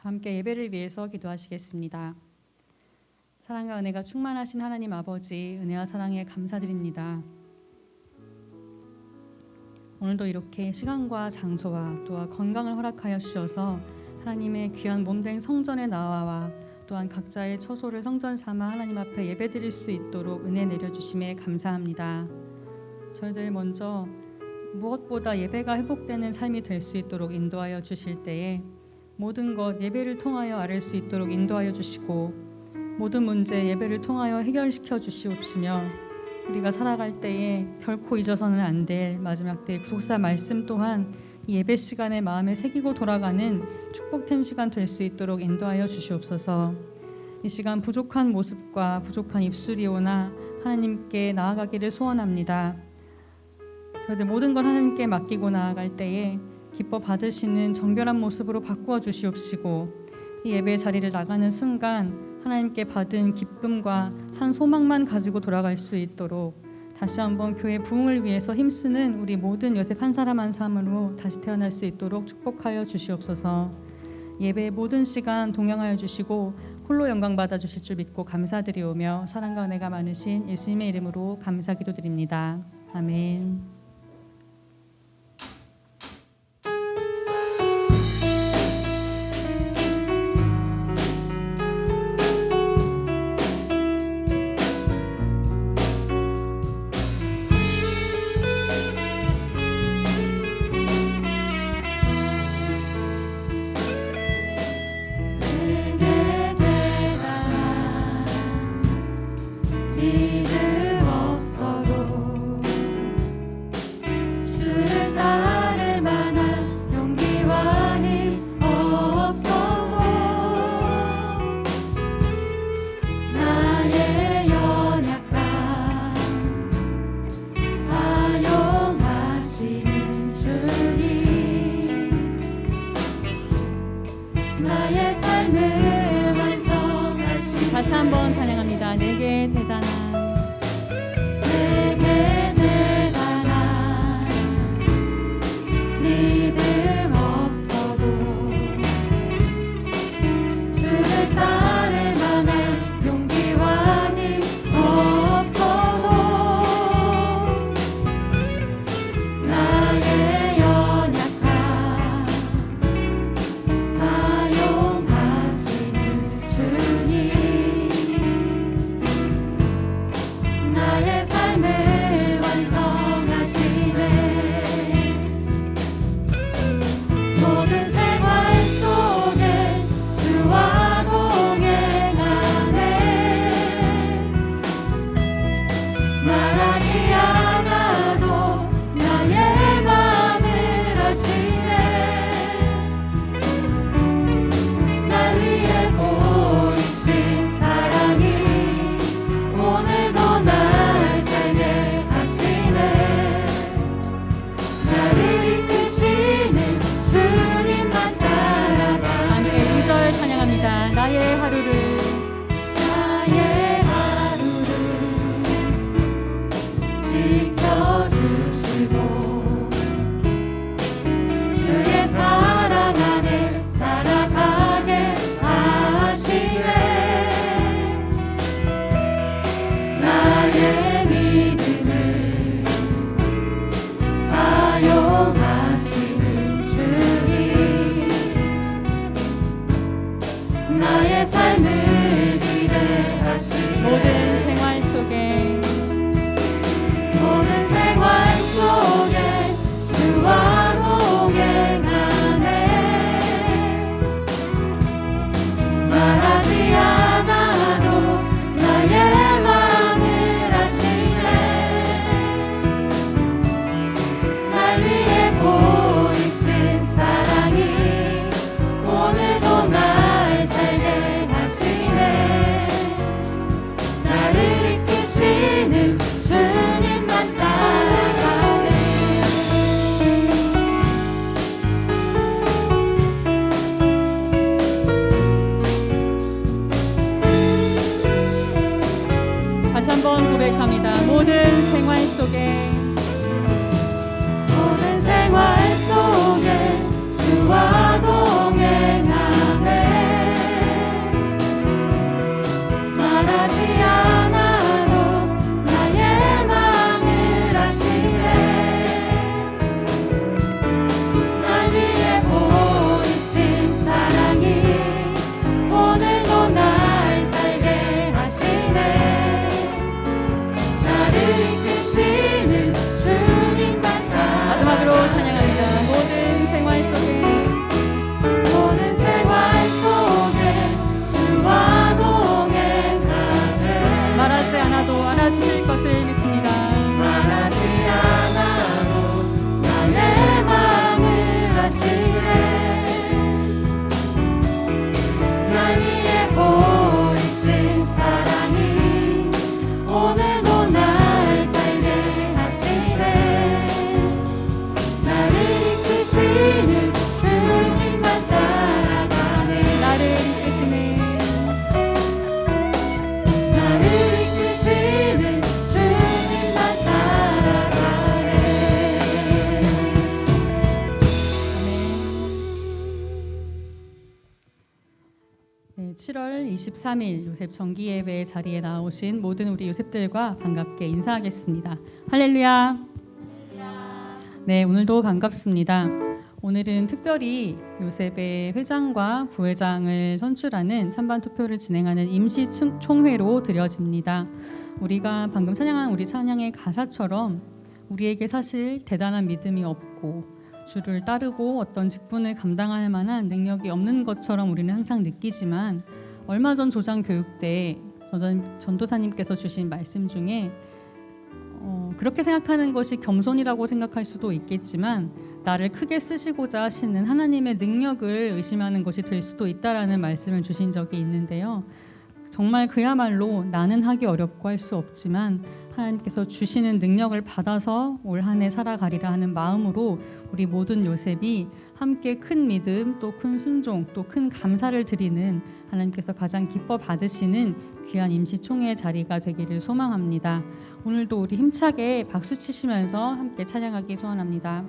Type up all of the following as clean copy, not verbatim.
함께 예배를 위해서 기도하시겠습니다. 사랑과 은혜가 충만하신 하나님 아버지, 은혜와 사랑에 감사드립니다. 오늘도 이렇게 시간과 장소와 또한 건강을 허락하여 주셔서 하나님의 귀한 몸된 성전에 나와 또한 각자의 처소를 성전 삼아 하나님 앞에 예배드릴 수 있도록 은혜 내려주심에 감사합니다. 저희들 먼저 무엇보다 예배가 회복되는 삶이 될 수 있도록 인도하여 주실 때에 모든 것 예배를 통하여 아뢰 수 있도록 인도하여 주시고 모든 문제 예배를 통하여 해결시켜 주시옵시며 우리가 살아갈 때에 결코 잊어서는 안 될 마지막 때의 구속사 말씀 또한 이 예배 시간에 마음에 새기고 돌아가는 축복된 시간 될 수 있도록 인도하여 주시옵소서. 이 시간 부족한 모습과 부족한 입술이오나 하나님께 나아가기를 소원합니다. 저희들 모든 걸 하나님께 맡기고 나아갈 때에 기뻐 받으시는 정결한 모습으로 바꾸어 주시옵시고 이 예배 자리를 나가는 순간 하나님께 받은 기쁨과 산 소망만 가지고 돌아갈 수 있도록 다시 한번 교회 부흥을 위해서 힘쓰는 우리 모든 요셉 한 사람 한 사람으로 다시 태어날 수 있도록 축복하여 주시옵소서. 예배의 모든 시간 동행하여 주시고 홀로 영광 받아 주실 줄 믿고 감사드리오며 사랑과 은혜가 많으신 예수님의 이름으로 감사 기도드립니다. 아멘. 다시 한번 찬양합니다. 내게 대단한 믿음 없어도 주를 따를 만한 용기와 힘 없어도 나의 연약함 사용하시는 주님 나의 삶을 완성하시네. 모든 생활 속에 주와 동행하네. 말하지 않아도 나의 마음을 아시네. 날 위해 보이신 사랑이 오늘도 날 살게 하시네. 나를 이끄시는 주님만 따라가. 함께 2절 찬양합니다. 나의 하루를 지켜주시고 주의 사랑 안에 살아가게 하시네. 나의 믿음을 사용하시는 주님 나의 삶을 기대하시네. 모든 생활 속에 주와 동행하네. 말하지 않아도 나의 마음을 아시네. 날 위해 보이신 사랑이 오늘도 날 살게 하시네. 나를 이끄시는 주님만 따라가네. 다시 한번 고백합니다. 모든 생활 속에 주와 동행하네. 하실 것을 믿습니다. 말하지 않아도 나의 마음을 아시네. 날 위해 보이신 사랑이 오늘도 날 살게 하시네. 나를 이끄시는 주님만 따라가네. 나를 이끄시네. 나를 이끄시는 주님만 따라가네. 네, 7월 23일 요셉 정기예배 자리에 나오신 모든 우리 요셉들과 반갑게 인사하겠습니다. 할렐루야. 네, 오늘도 반갑습니다. 오늘은 특별히 요셉의 회장과 부회장을 선출하는 찬반 투표를 진행하는 임시 총회로 드려집니다. 우리가 방금 찬양한 우리 찬양의 가사처럼 우리에게 사실 대단한 믿음이 없고 주를 따르고 어떤 직분을 감당할 만한 능력이 없는 것처럼 우리는 항상 느끼지만, 얼마 전 조장 교육 때 전도사님께서 주신 말씀 중에 그렇게 생각하는 것이 겸손이라고 생각할 수도 있겠지만 나를 크게 쓰시고자 하시는 하나님의 능력을 의심하는 것이 될 수도 있다라는 말씀을 주신 적이 있는데요. 정말 그야말로 나는 하기 어렵고 할 수 없지만 하나님께서 주시는 능력을 받아서 올 한 해 살아가리라 하는 마음으로 우리 모든 요셉이 함께 큰 믿음, 또 큰 순종, 또 큰 감사를 드리는 하나님께서 가장 기뻐 받으시는 귀한 임시총회 자리가 되기를 소망합니다. 오늘도 우리 힘차게 박수 치시면서 함께 찬양하기 소원합니다.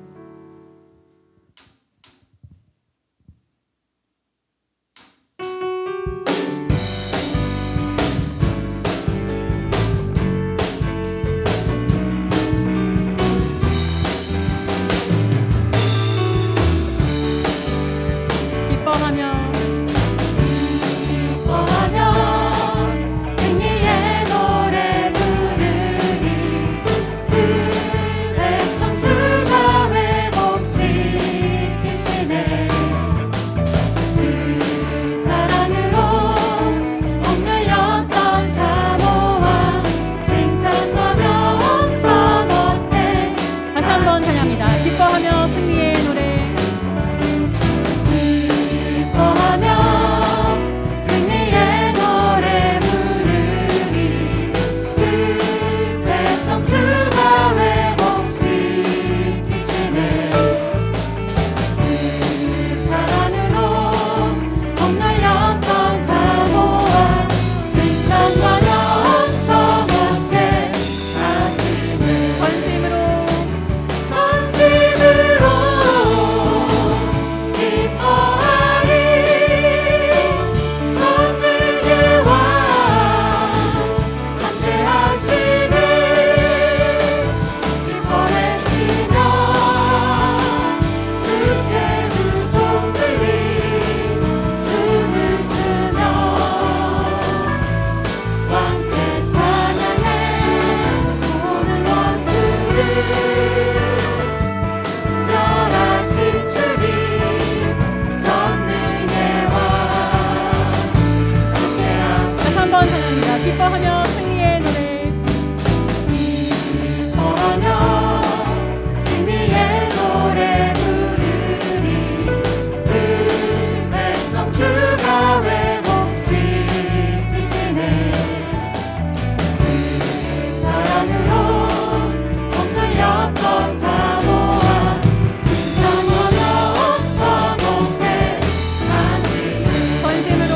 승리의 노래 부르리. 그 백성 주가 회복시키시네. 그 사랑으로 억눌렸던 자모와 칭찬과 명성 얻게. 다시 한번 찬양합니다. 기뻐하며 승리의 노래. 기뻐하며 승리의 노래. 기뻐하며 승리의 노래 부르리. 그 백성 주가 회복시키시네. 그 사랑으로 억눌렸던 자모와 칭찬과 명성 얻게 하시네. 전심으로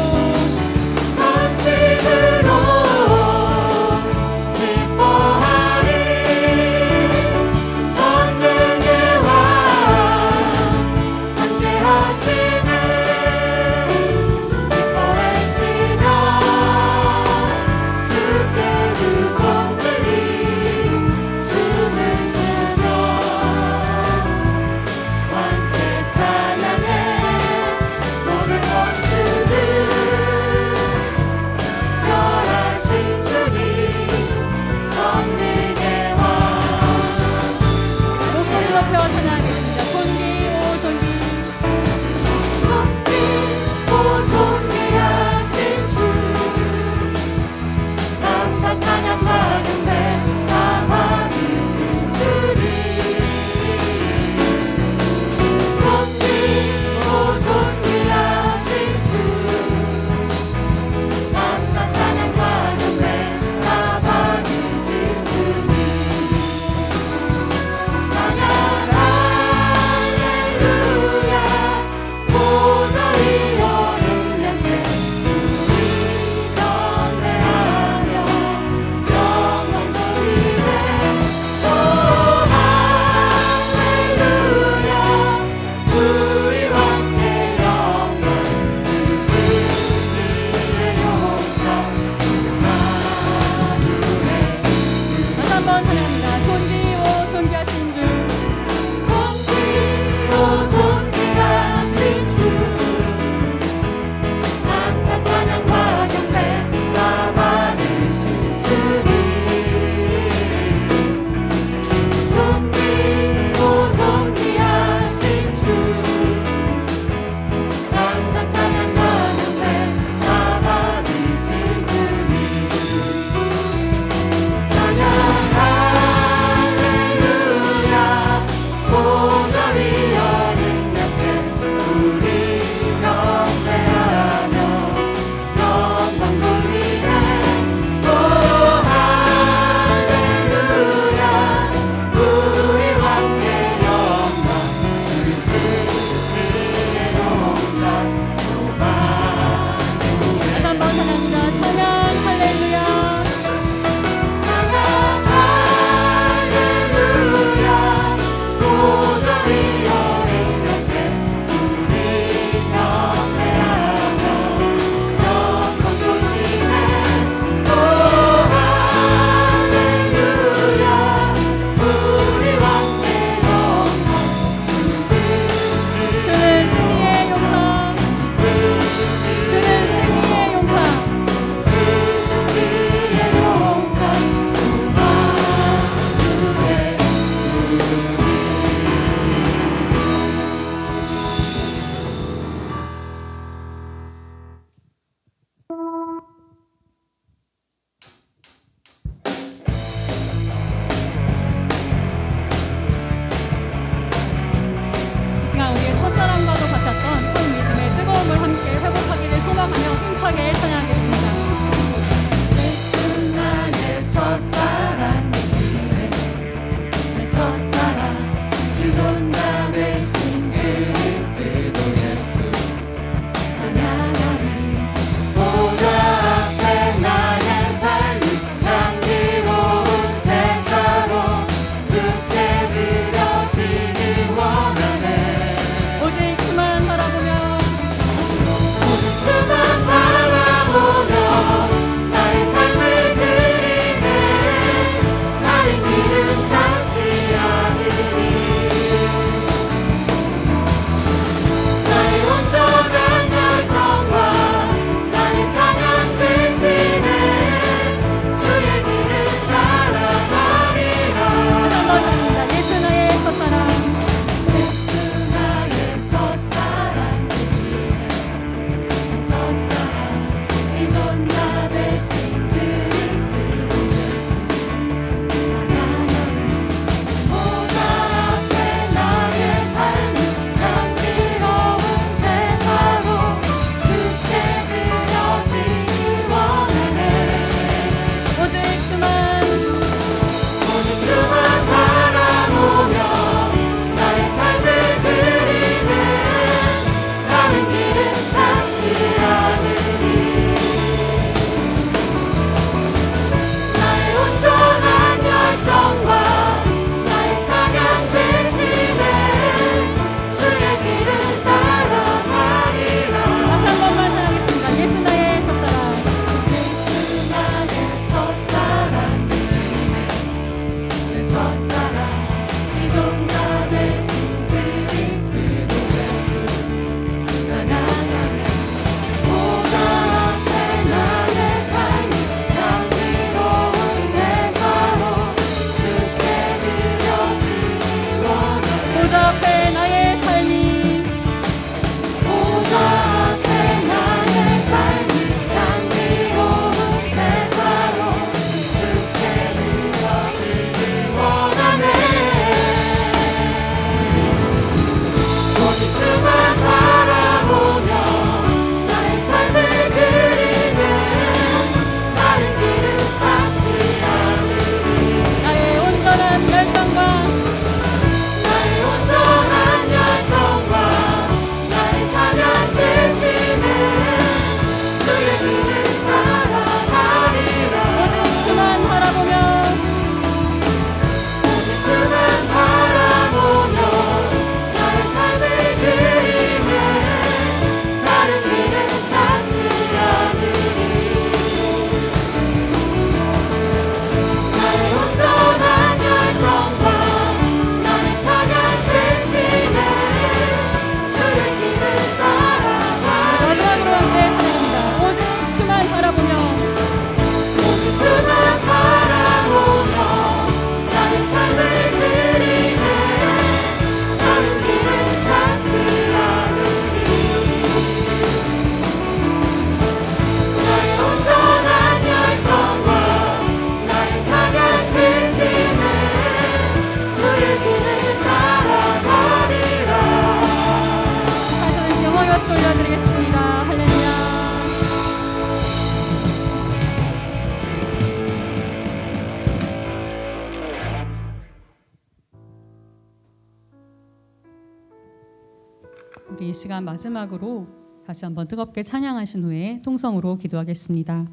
우리 이 시간 마지막으로 다시 한번 뜨겁게 찬양하신 후에 통성으로 기도하겠습니다.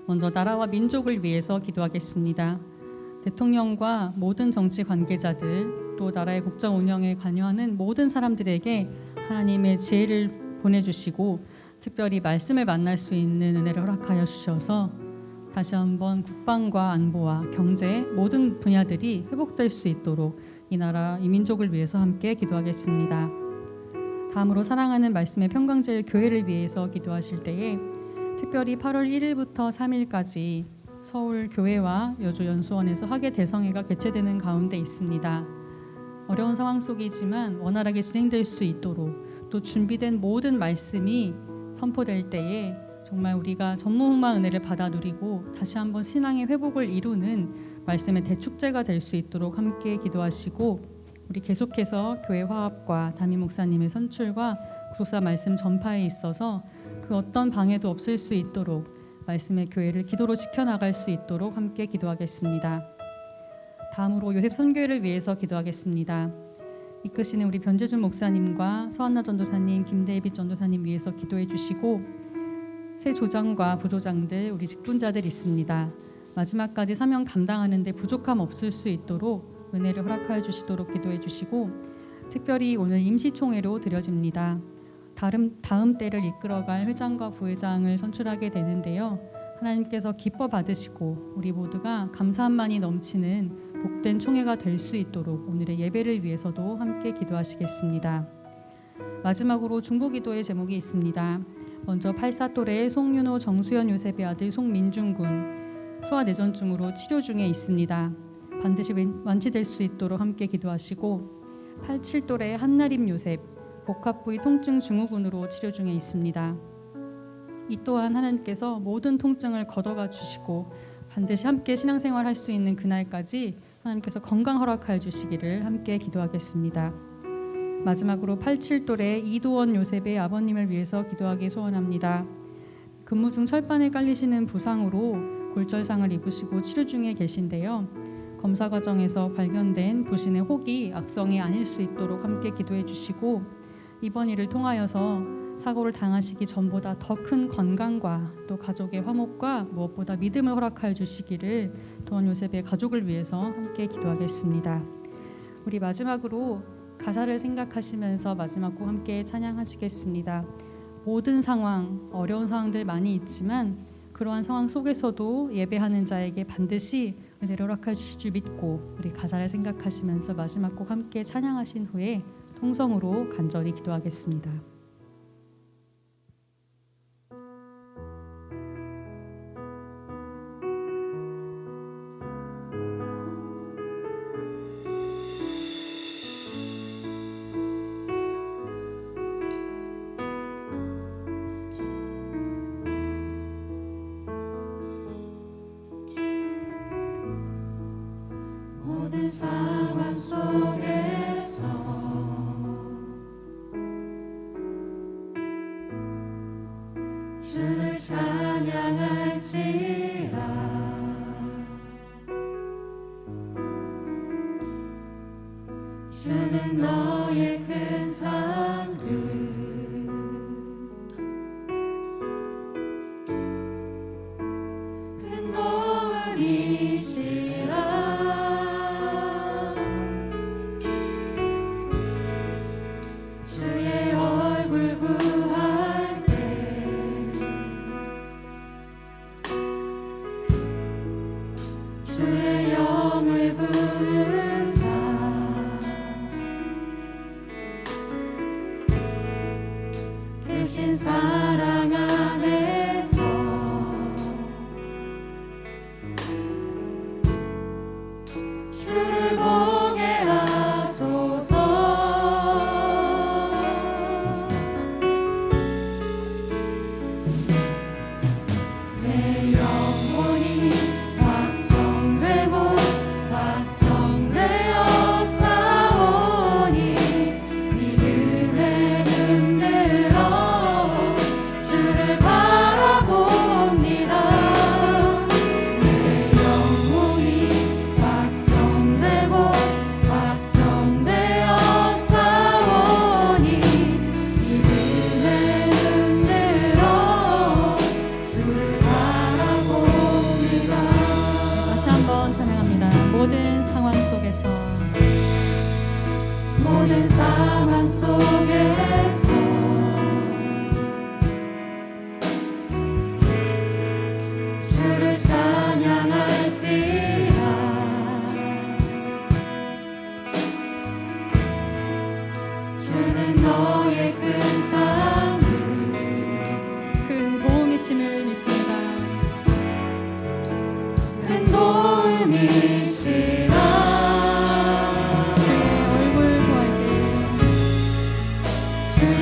먼저 나라와 민족을 위해서 기도하겠습니다. 대통령과 모든 정치 관계자들, 또 나라의 국정 운영에 관여하는 모든 사람들에게 하나님의 지혜를 보내주시고 특별히 말씀을 만날 수 있는 은혜를 허락하여 주셔서 다시 한번 국방과 안보와 경제 모든 분야들이 회복될 수 있도록 이 나라, 이 민족을 위해서 함께 기도하겠습니다. 다음으로 사랑하는 말씀의 평강제일 교회를 위해서 기도하실 때에 특별히 8월 1일부터 3일까지 서울 교회와 여주 연수원에서 학예 대성회가 개최되는 가운데 있습니다. 어려운 상황 속이지만 원활하게 진행될 수 있도록 또 준비된 모든 말씀이 선포될 때에 정말 우리가 전무후무한 은혜를 받아 누리고 다시 한번 신앙의 회복을 이루는 말씀의 대축제가 될 수 있도록 함께 기도하시고, 우리 계속해서 교회 화합과 담임 목사님의 선출과 구속사 말씀 전파에 있어서 그 어떤 방해도 없을 수 있도록 말씀의 교회를 기도로 지켜나갈 수 있도록 함께 기도하겠습니다. 다음으로 요셉 선교회를 위해서 기도하겠습니다. 이끄시는 우리 변재준 목사님과 서한나 전도사님, 김대빛 전도사님 위해서 기도해 주시고, 새 조장과 부조장들, 우리 직분자들 있습니다. 마지막까지 사명 감당하는 데 부족함 없을 수 있도록 은혜를 허락하여 주시도록 기도해 주시고, 특별히 오늘 임시총회로 드려집니다. 다음 때를 이끌어갈 회장과 부회장을 선출하게 되는데요. 하나님께서 기뻐 받으시고 우리 모두가 감사함만이 넘치는 복된 총회가 될 수 있도록 오늘의 예배를 위해서도 함께 기도하시겠습니다. 마지막으로 중보기도의 제목이 있습니다. 먼저 84또래의 송윤호 정수연 요셉의 아들 송민중군 소아내전증으로 치료 중에 있습니다. 반드시 완치될 수 있도록 함께 기도하시고, 87또래의 한나림 요셉 복합부위 통증 증후군으로 치료 중에 있습니다. 이 또한 하나님께서 모든 통증을 걷어가 주시고 반드시 함께 신앙생활 할 수 있는 그날까지 하나님께서 건강 허락하여 주시기를 함께 기도하겠습니다. 마지막으로 87또래 이도원 요셉의 아버님을 위해서 기도하기 소원합니다. 근무 중 철판에 깔리시는 부상으로 골절상을 입으시고 치료 중에 계신데요. 검사 과정에서 발견된 부신의 혹이 악성이 아닐 수 있도록 함께 기도해 주시고, 이번 일을 통하여서 사고를 당하시기 전보다 더 큰 건강과 또 가족의 화목과 무엇보다 믿음을 허락하여 주시기를 도원 요셉의 가족을 위해서 함께 기도하겠습니다. 우리 마지막으로 가사를 생각하시면서 마지막 곡 함께 찬양하시겠습니다. 모든 상황, 어려운 상황들 많이 있지만 그러한 상황 속에서도 예배하는 자에게 반드시 은혜를 허락해 주실 줄 믿고, 우리 가사를 생각하시면서 마지막 곡 함께 찬양하신 후에 통성으로 간절히 기도하겠습니다. 모든 상황 속에서 주를 찬양할지라. 주는 너의 큰 산들 큰 도움이시라. 주의 얼굴 구할 때 주의 영을 부르사 크신 사랑 안에서 주를 보게 하소서. 내 영혼이 확정되고 모든 상황 속에서 모든 상황 속에서 주를 찬양할지라 주는 너의 큰 산을 큰 도움이심을 믿습니다. 큰 도움이시라 주의 얼굴 보아야 돼. 주의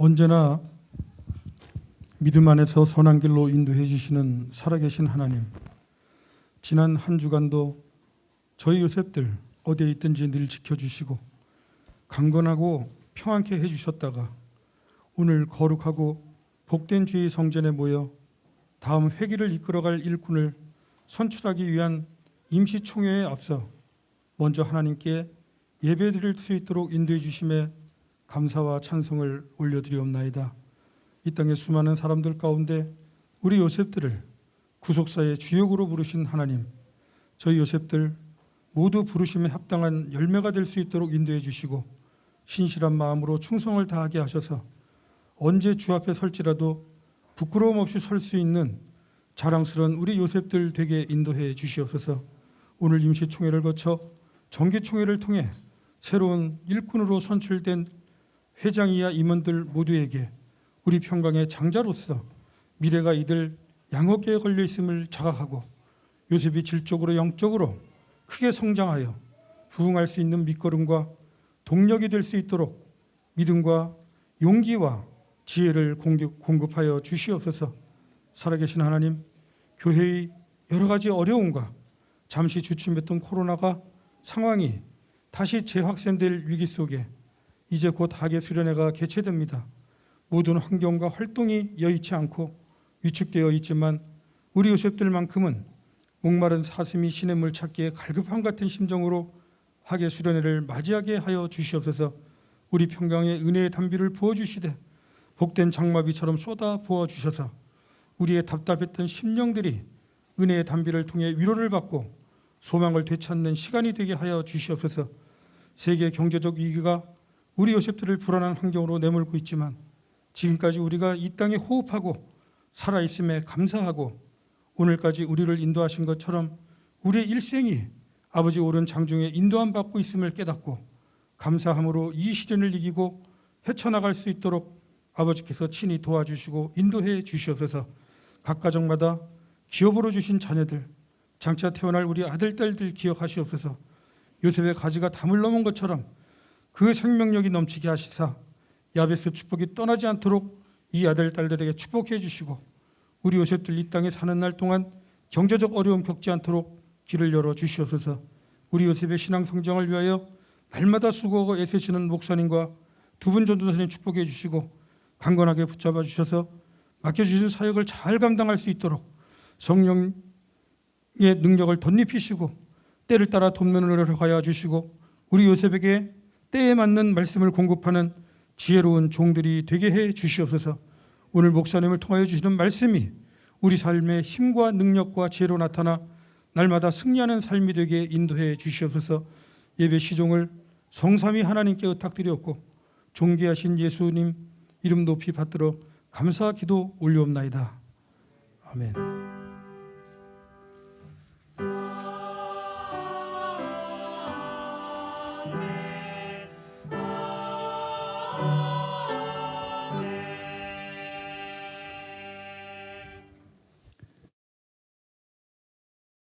언제나 믿음 안에서 선한 길로 인도해 주시는 살아계신 하나님, 지난 한 주간도 저희 요셉들 어디에 있든지 늘 지켜주시고 강건하고 평안케 해주셨다가 오늘 거룩하고 복된 주의 성전에 모여 다음 회기를 이끌어갈 일꾼을 선출하기 위한 임시총회에 앞서 먼저 하나님께 예배드릴 수 있도록 인도해 주심에 감사와 찬송을 올려드리옵나이다. 이 땅의 수많은 사람들 가운데 우리 요셉들을 구속사의 주역으로 부르신 하나님, 저희 요셉들 모두 부르심에 합당한 열매가 될 수 있도록 인도해 주시고 신실한 마음으로 충성을 다하게 하셔서 언제 주 앞에 설지라도 부끄러움 없이 설 수 있는 자랑스러운 우리 요셉들 되게 인도해 주시옵소서. 오늘 임시총회를 거쳐 정기총회를 통해 새로운 일꾼으로 선출된 회장 이하 임원들 모두에게 우리 평강의 장자로서 미래가 이들 양어깨에 걸려 있음을 자각하고 요셉이 질적으로 영적으로 크게 성장하여 부흥할 수 있는 밑거름과 동력이 될 수 있도록 믿음과 용기와 지혜를 공급하여 주시옵소서. 살아계신 하나님, 교회의 여러 가지 어려움과 잠시 주춤했던 코로나가 상황이 다시 재확산될 위기 속에 이제 곧 학예 수련회가 개최됩니다. 모든 환경과 활동이 여의치 않고 위축되어 있지만 우리 요셉들만큼은 목마른 사슴이 시냇물 찾기에 갈급함 같은 심정으로 학예 수련회를 맞이하게 하여 주시옵소서. 우리 평강의 은혜의 담비를 부어주시되 복된 장마비처럼 쏟아 부어주셔서 우리의 답답했던 심령들이 은혜의 담비를 통해 위로를 받고 소망을 되찾는 시간이 되게 하여 주시옵소서. 세계 경제적 위기가 우리 요셉들을 불안한 환경으로 내몰고 있지만 지금까지 우리가 이 땅에 호흡하고 살아있음에 감사하고 오늘까지 우리를 인도하신 것처럼 우리의 일생이 아버지 오른 장중에 인도함 받고 있음을 깨닫고 감사함으로 이 시련을 이기고 헤쳐나갈 수 있도록 아버지께서 친히 도와주시고 인도해 주시옵소서. 각 가정마다 기업으로 주신 자녀들, 장차 태어날 우리 아들, 딸들 기억하시옵소서. 요셉의 가지가 담을 넘은 것처럼 그 생명력이 넘치게 하시사 야베스 축복이 떠나지 않도록 이 아들, 딸들에게 축복해 주시고 우리 요셉들 이 땅에 사는 날 동안 경제적 어려움 겪지 않도록 길을 열어 주시옵소서. 우리 요셉의 신앙 성장을 위하여 날마다 수고하고 애쓰시는 목사님과 두 분 전도사님 축복해 주시고 강건하게 붙잡아 주셔서 맡겨주신 사역을 잘 감당할 수 있도록 성령의 능력을 덧입히시고 때를 따라 돕는 은혜를 하여 주시고 우리 요셉에게 때에 맞는 말씀을 공급하는 지혜로운 종들이 되게 해 주시옵소서. 오늘 목사님을 통하여 주시는 말씀이 우리 삶의 힘과 능력과 지혜로 나타나 날마다 승리하는 삶이 되게 인도해 주시옵소서. 예배 시종을 성삼위 하나님께 의탁드렸고 존귀하신 예수님 이름 높이 받들어 감사 기도 올려옵나이다. 아멘.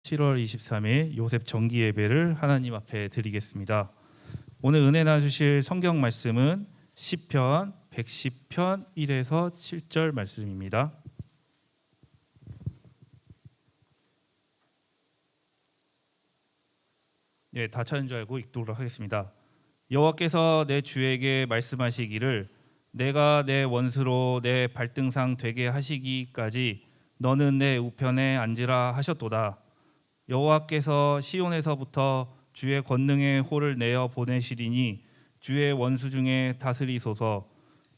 (7월 23일) 요셉 정기 예배를 하나님 앞에 드리겠습니다. 오늘 은혜 나주실 성경 말씀은 시편 110편 1에서 7절 말씀입니다. 예, 다 찾은 줄 알고 읽도록 하겠습니다. 여호와께서 내 주에게 말씀하시기를 내가 내 원수로 내 발등상 되게 하시기까지 너는 내 우편에 앉으라 하셨도다. 여호와께서 시온에서부터 주의 권능의 호를 내어 보내시리니 주의 원수 중에 다스리소서.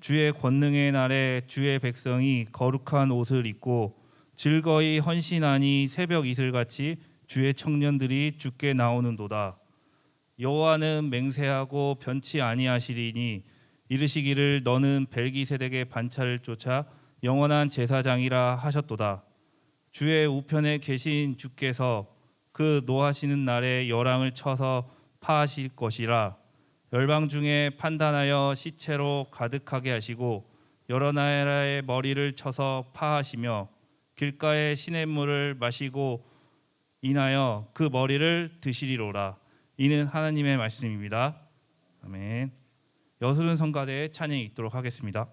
주의 권능의 날에 주의 백성이 거룩한 옷을 입고 즐거이 헌신하니 새벽 이슬같이 주의 청년들이 주께 나오는도다. 여호와는 맹세하고 변치 아니하시리니 이르시기를 너는 벨기세덱의 반차를 쫓아 영원한 제사장이라 하셨도다. 주의 우편에 계신 주께서 그 노하시는 날에 열왕을 쳐서 파하실 것이라. 열방 중에 판단하여 시체로 가득하게 하시고 여러 나라의 머리를 쳐서 파하시며 길가의 시냇물을 마시고 인하여 그 머리를 드시리로라. 이는 하나님의 말씀입니다. 아멘. 여술은 성가대의 찬양이 있도록 하겠습니다.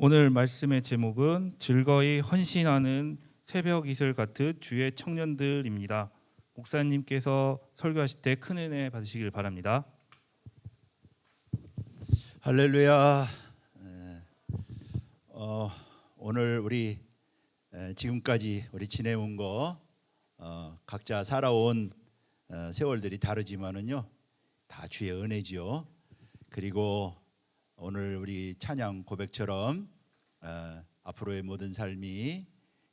오늘 말씀의 제목은 즐거이 헌신하는 새벽 이슬 같은 주의 청년들입니다. 목사님께서 설교하실 때 큰 은혜 받으시길 바랍니다. 할렐루야. 오늘 우리 지금까지 우리 지내온 거 각자 살아온 세월들이 다르지만은요 다 주의 은혜지요. 그리고 오늘 우리 찬양 고백처럼 앞으로의 모든 삶이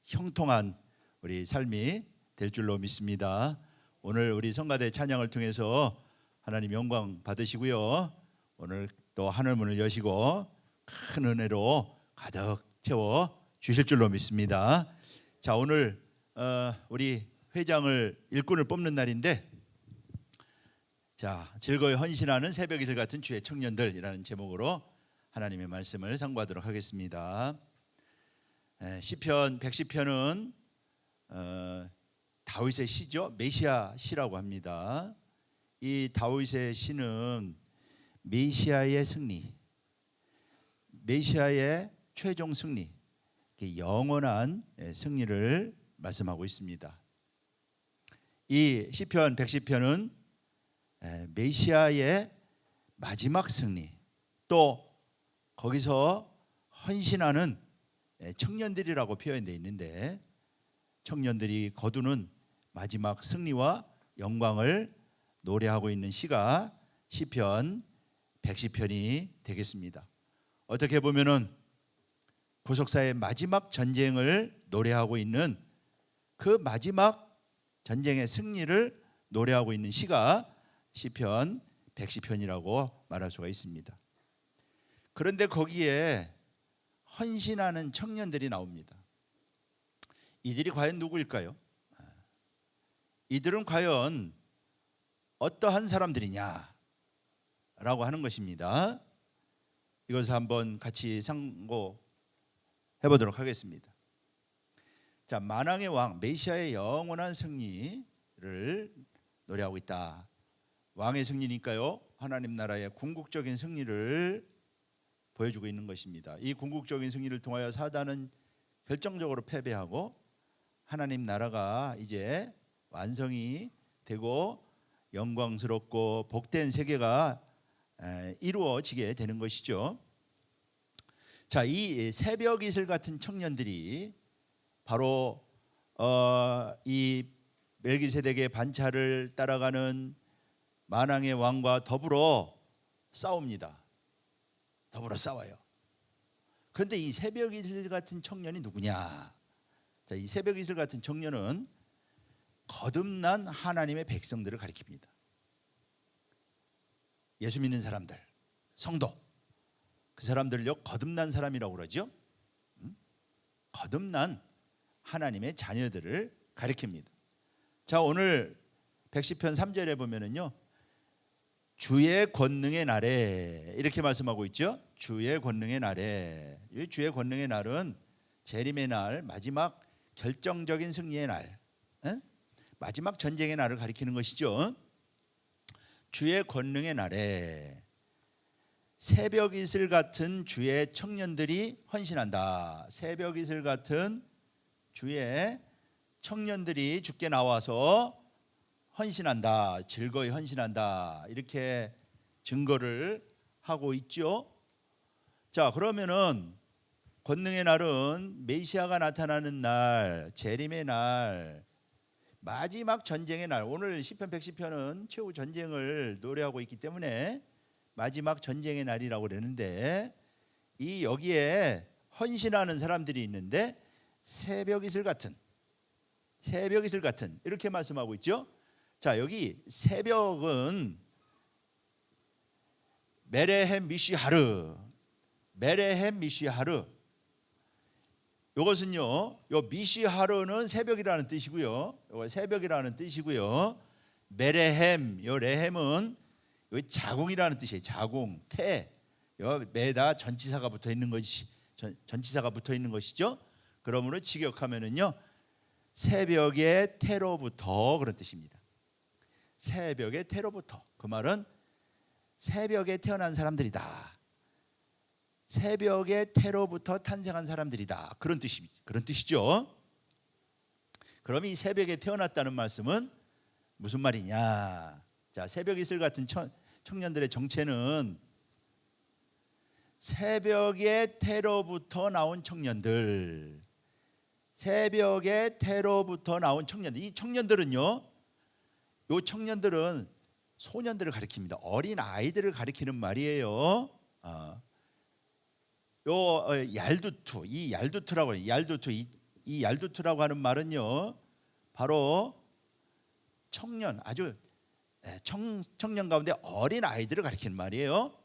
형통한 우리 삶이 될 줄로 믿습니다. 오늘 우리 성가대 찬양을 통해서 하나님 영광 받으시고요. 오늘 또 하늘문을 여시고 큰 은혜로 가득 채워 주실 줄로 믿습니다. 자, 오늘 우리 회장을 일꾼을 뽑는 날인데, 자, 즐거이 헌신하는 새벽 이슬 같은 주의 청년들이라는 제목으로 하나님의 말씀을 상고하도록 하겠습니다. 시편 110편은 다윗의 시죠. 메시아 시라고 합니다. 이 다윗의 시는 메시아의 승리, 메시아의 최종 승리, 영원한 승리를 말씀하고 있습니다. 이 시편 110편은 메시아의 마지막 승리, 또 거기서 헌신하는 청년들이라고 표현되어 있는데, 청년들이 거두는 마지막 승리와 영광을 노래하고 있는 시가 시편 110편이 되겠습니다. 어떻게 보면은 구속사의 마지막 전쟁을 노래하고 있는, 그 마지막 전쟁의 승리를 노래하고 있는 시가 시편 110편이라고 말할 수가 있습니다. 그런데 거기에 헌신하는 청년들이 나옵니다. 이들이 과연 누구일까요? 이들은 과연 어떠한 사람들이냐 라고 하는 것입니다. 이것을 한번 같이 상고해 보도록 하겠습니다. 자, 만왕의 왕 메시아의 영원한 승리를 노래하고 있다. 왕의 승리니까요, 하나님 나라의 궁극적인 승리를 보여주고 있는 것입니다. 이 궁극적인 승리를 통하여 사단은 결정적으로 패배하고 하나님 나라가 이제 완성이 되고 영광스럽고 복된 세계가 이루어지게 되는 것이죠. 자, 이 새벽 이슬 같은 청년들이 바로 이 멜기세덱의 반차를 따라가는 만왕의 왕과 더불어 싸웁니다. 더불어 싸워요. 그런데 이 새벽 이슬 같은 청년이 누구냐? 자, 이 새벽 이슬 같은 청년은 거듭난 하나님의 백성들을 가리킵니다. 예수 믿는 사람들, 성도, 그 사람들을요 거듭난 사람이라고 그러죠. 거듭난 하나님의 자녀들을 가리킵니다. 자, 오늘 110편 3절에 보면은요, 주의 권능의 날에 이렇게 말씀하고 있죠. 주의 권능의 날에. 이 주의 권능의 날은 재림의 날, 마지막 결정적인 승리의 날, 마지막 전쟁의 날을 가리키는 것이죠. 주의 권능의 날에 새벽 이슬 같은 주의 청년들이 헌신한다. 새벽 이슬 같은 주의 청년들이 주께 나와서 헌신한다, 즐거이 헌신한다, 이렇게 증거를 하고 있죠. 자, 그러면은 권능의 날은 메시아가 나타나는 날, 재림의 날, 마지막 전쟁의 날. 오늘 시편 110편은 최후 전쟁을 노래하고 있기 때문에 마지막 전쟁의 날이라고 그러는데, 이 여기에 헌신하는 사람들이 있는데 새벽 이슬 같은 이렇게 말씀하고 있죠. 자, 여기 새벽은 메레헴 미시하르. 이것은요, 요 미시하르는 새벽이라는 뜻이고요. 이거 새벽이라는 뜻이고요. 메레헴, 요 레헴은 요 자궁이라는 뜻이에요. 자궁, 태. 요 매다 전치사가 붙어 있는 것이 전치사가 붙어 있는 것이죠. 그러므로 직역하면은요, 새벽의 태로부터, 그런 뜻입니다. 새벽의 태로부터. 그 말은 새벽에 태어난 사람들이다. 새벽의 태로부터 탄생한 사람들이다. 그런 뜻이죠. 그럼 이 새벽에 태어났다는 말씀은 무슨 말이냐? 자, 새벽 이슬 같은 청년들의 정체는 새벽의 태로부터 나온 청년들. 새벽의 태로부터 나온 청년들. 이 청년들은요, 요 청년들은 소년들을 가리킵니다. 어린 아이들을 가리키는 말이에요. 얄두투, 이 얄두투라고 해요. 이 얄두투라고 하는 말은요, 바로 청년, 아주 청년 가운데 어린 아이들을 가리키는 말이에요.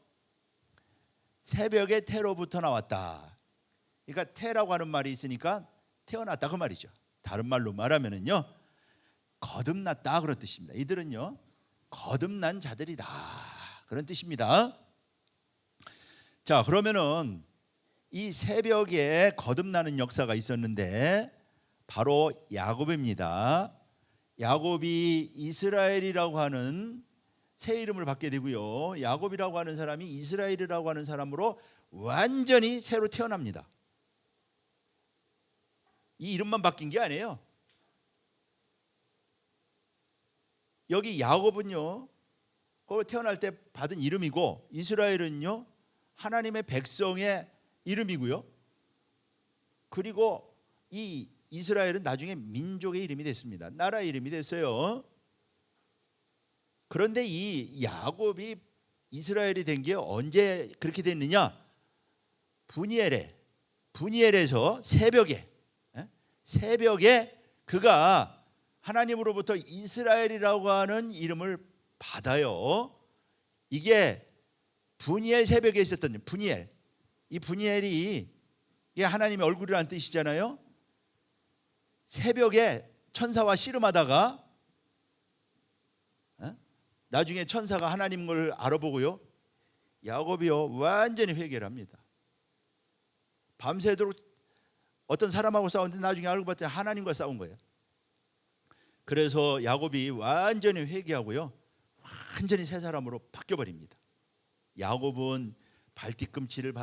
새벽의 태로부터 나왔다. 그러니까 태라고 하는 말이 있으니까 태어났다 그 말이죠. 다른 말로 말하면은요, 거듭났다 그런 뜻입니다. 이들은요, 거듭난 자들이다 그런 뜻입니다. 자, 그러면은 이 새벽에 거듭나는 역사가 있었는데 바로 야곱입니다. 야곱이 이스라엘이라고 하는 새 이름을 받게 되고요. 야곱이라고 하는 사람이 이스라엘이라고 하는 사람으로 완전히 새로 태어납니다. 이 이름만 바뀐 게 아니에요. 여기 야곱은요, 태어날 때 받은 이름이고, 이스라엘은요, 하나님의 백성의 이름이고요. 그리고 이 이스라엘은 나중에 민족의 이름이 됐습니다. 나라의 이름이 됐어요. 그런데 이 야곱이 이스라엘이 된 게 언제 그렇게 됐느냐? 분이엘에서 새벽에 그가 하나님으로부터 이스라엘이라고 하는 이름을 받아요. 이게 분이엘 새벽에 있었던 분이엘. 이 분이엘이 이게 하나님의 얼굴이라는 뜻이잖아요. 새벽에 천사와 씨름하다가 나중에 천사가 하나님 걸 알아보고요, 야곱이요 완전히 회개를 합니다. 밤새도록 어떤 사람하고 싸웠는데 나중에 알고 봤더니 하나님과 싸운 거예요. 그래서 야곱이 완전히 회개하고요, 완전히 새 사람으로 바뀌어버립니다. 야곱은 발뒤꿈치를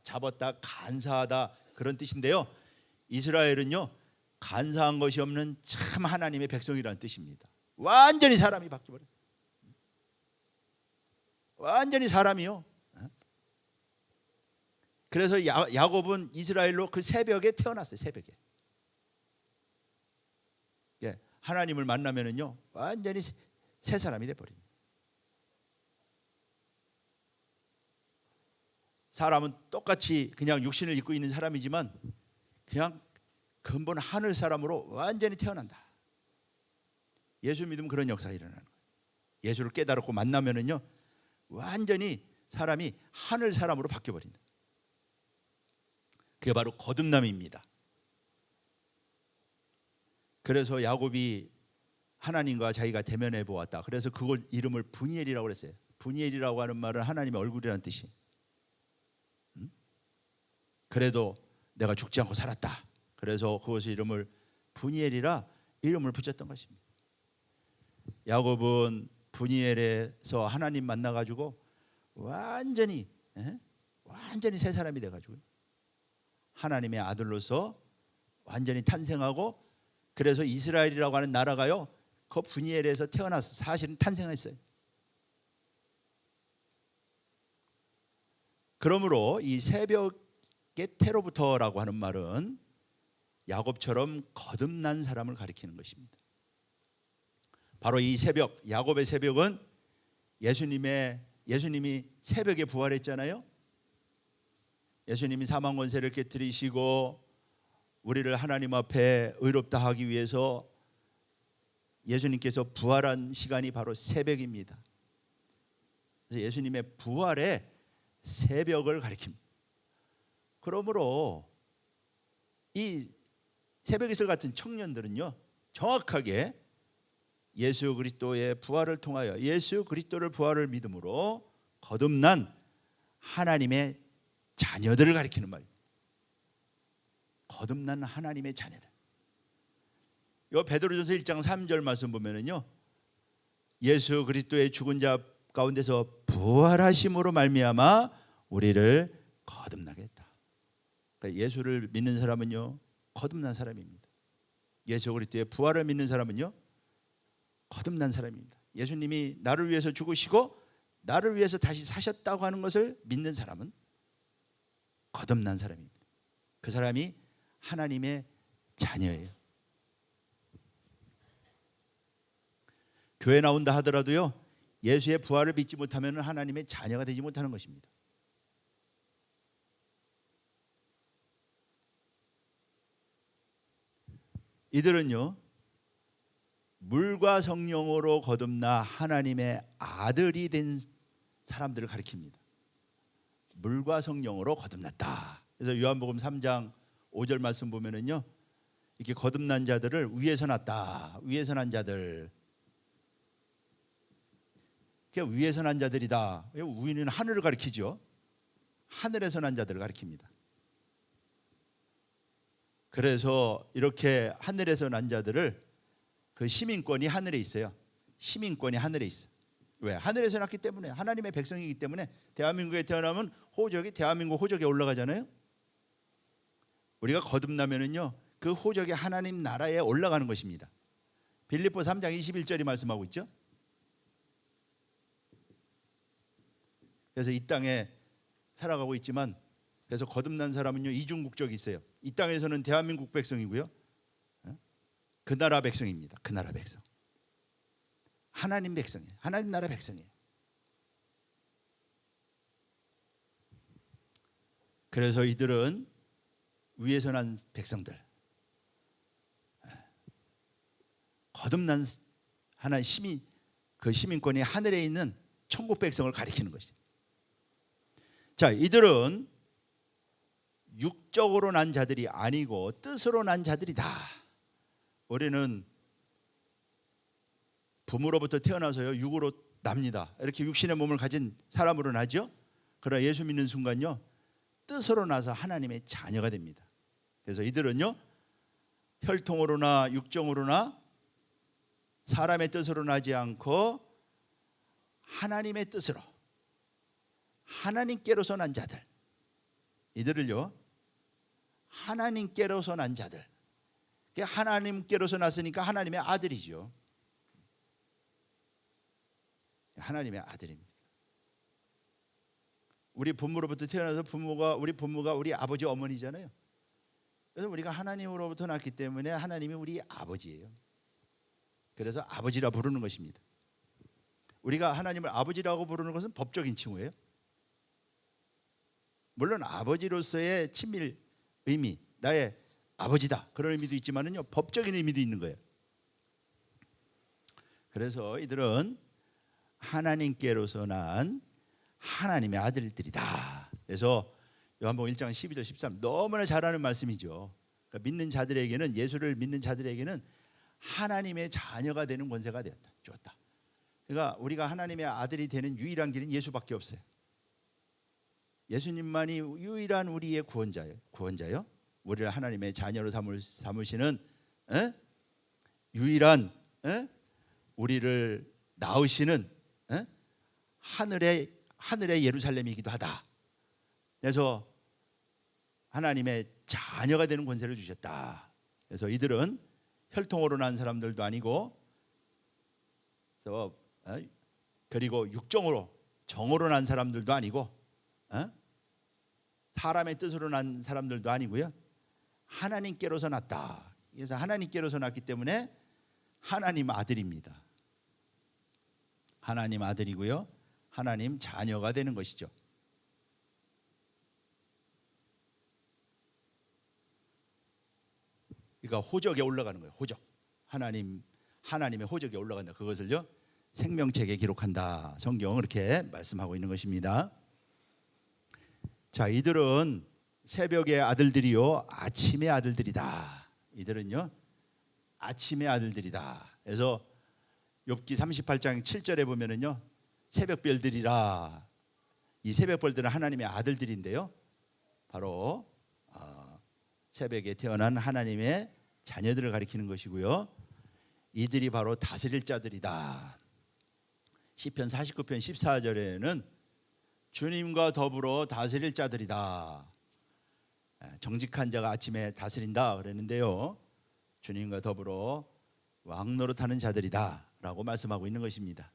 잡았다, 간사하다 그런 뜻인데요. 이스라엘은요, 간사한 것이 없는 참 하나님의 백성이라는 뜻입니다. 완전히 사람이 바뀌어버렸어요. 완전히 사람이요. 그래서 야곱은 이스라엘로 그 새벽에 태어났어요. 새벽에. 예, 하나님을 만나면은요, 완전히 새 사람이 돼 버립니다. 사람은 똑같이 그냥 육신을 입고 있는 사람이지만 그냥 근본 하늘 사람으로 완전히 태어난다. 예수 믿으면 그런 역사가 일어나는 거예요. 예수를 깨달았고 만나면은요, 완전히 사람이 하늘 사람으로 바뀌어 버린다. 그게 바로 거듭남입니다. 그래서 야곱이 하나님과 자기가 대면해 보았다. 그래서 그걸 이름을 분이엘이라고 그랬어요. 분이엘이라고 하는 말은 하나님의 얼굴이라는 뜻이. 그래도 내가 죽지 않고 살았다. 그래서 그것의 이름을 분이엘이라 이름을 붙였던 것입니다. 야곱은 분이엘에서 하나님 만나가지고 완전히 새 사람이 돼가지고 하나님의 아들로서 완전히 탄생하고, 그래서 이스라엘이라고 하는 나라가요, 그 분이엘에서 태어나서 사실은 탄생했어요. 그러므로 이 새벽의 태로부터라고 하는 말은 야곱처럼 거듭난 사람을 가리키는 것입니다. 바로 이 새벽, 야곱의 새벽은 예수님이 새벽에 부활했잖아요. 예수님이 사망 권세를 깨뜨리시고 우리를 하나님 앞에 의롭다 하기 위해서 예수님께서 부활한 시간이 바로 새벽입니다. 그래서 예수님의 부활의 새벽을 가리킵니다. 그러므로 이 새벽 이슬 같은 청년들은요, 정확하게 예수 그리스도의 부활을 통하여 예수 그리스도를 부활을 믿음으로 거듭난 하나님의 자녀들을 가리키는 말입니다. 거듭난 하나님의 자녀들. 이 베드로전서 1장 3절 말씀 보면은요, 예수 그리스도의 죽은 자 가운데서 부활하심으로 말미암아 우리를 거듭나게 했다. 그러니까 예수를 믿는 사람은요 거듭난 사람입니다. 예수 그리스도의 부활을 믿는 사람은요 거듭난 사람입니다. 예수님이 나를 위해서 죽으시고 나를 위해서 다시 사셨다고 하는 것을 믿는 사람은 거듭난 사람입니다. 그 사람이 하나님의 자녀예요. 교회 나온다 하더라도요 예수의 부활을 믿지 못하면 하나님의 자녀가 되지 못하는 것입니다. 이들은요 물과 성령으로 거듭나 하나님의 아들이 된 사람들을 가리킵니다. 물과 성령으로 거듭났다. 그래서 요한복음 3장 5절 말씀 보면은요 이렇게 거듭난 자들을 위에서 났다. 위에서 난 자들. 그냥 위에서 난 자들이다. 위는 하늘을 가리키죠. 하늘에서 난 자들을 가리킵니다. 그래서 이렇게 하늘에서 난 자들을 그 시민권이 하늘에 있어요. 시민권이 하늘에 있어. 왜? 하늘에서 났기 때문에 하나님의 백성이기 때문에 대한민국에 태어나면 호적이 대한민국 호적에 올라가잖아요. 우리가 거듭나면은요 그 호적이 하나님 나라에 올라가는 것입니다. 빌립보 3장 21절이 말씀하고 있죠. 그래서 이 땅에 살아가고 있지만 그래서 거듭난 사람은요 이중 국적이 있어요. 이 땅에서는 대한민국 백성이고요. 그 나라 백성입니다. 그 나라 백성. 하나님 백성이에요. 하나님 나라 백성이에요. 그래서 이들은 위에서 난 백성들, 거듭난 하나의 시민, 그 시민권이 하늘에 있는 천국 백성을 가리키는 것이죠. 자, 이들은 육적으로 난 자들이 아니고 뜻으로 난 자들이다. 우리는 부모로부터 태어나서요 육으로 납니다. 이렇게 육신의 몸을 가진 사람으로 나죠. 그러나 예수 믿는 순간요 뜻으로 나서 하나님의 자녀가 됩니다. 그래서 이들은요 혈통으로나 육정으로나 사람의 뜻으로 나지 않고 하나님의 뜻으로 하나님께로서 난 자들, 이들을요 하나님께로서 난 자들. 하나님께로서 났으니까 하나님의 아들이죠. 하나님의 아들입니다. 우리 부모로부터 태어나서 우리 부모가 우리 아버지 어머니잖아요. 그래서 우리가 하나님으로부터 났기 때문에 하나님이 우리 아버지예요. 그래서 아버지라 부르는 것입니다. 우리가 하나님을 아버지라고 부르는 것은 법적인 칭호예요. 물론 아버지로서의 친밀 의미, 나의 아버지다 그런 의미도 있지만은요 법적인 의미도 있는 거예요. 그래서 이들은 하나님께로서 난 하나님의 아들들이다. 그래서 요한복음 1장 12절 13 너무나 잘 아는 말씀이죠. 그러니까 믿는 자들에게는 예수를 믿는 자들에게는 하나님의 자녀가 되는 권세가 주었다. 그러니까 우리가 하나님의 아들이 되는 유일한 길은 예수밖에 없어요. 예수님만이 유일한 우리의 구원자요. 우리를 하나님의 자녀로 삼으시는 유일한 우리를 낳으시는 하늘의 예루살렘이기도 하다. 그래서 하나님의 자녀가 되는 권세를 주셨다. 그래서 이들은 혈통으로 난 사람들도 아니고 그리고 육정으로 정으로 난 사람들도 아니고 사람의 뜻으로 난 사람들도 아니고요. 하나님께로서 났다. 그래서 하나님께로서 났기 때문에 하나님 아들입니다. 하나님 아들이고요. 하나님 자녀가 되는 것이죠. 그러니까 호적에 올라가는 거예요. 호적. 하나님의 호적에 올라간다. 그것을요 생명책에 기록한다. 성경은 그렇게 말씀하고 있는 것입니다. 자, 이들은 새벽의 아들들이요 아침의 아들들이다. 이들은요 아침의 아들들이다. 그래서 욥기 38장 7절에 보면은요 새벽별들이라. 이 새벽별들은 하나님의 아들들인데요 바로 새벽에 태어난 하나님의 자녀들을 가리키는 것이고요. 이들이 바로 다스릴 자들이다. 시편 49편 14절에는 주님과 더불어 다스릴 자들이다. 정직한 자가 아침에 다스린다 그랬는데요. 주님과 더불어 왕노릇하는 자들이다라고 말씀하고 있는 것입니다.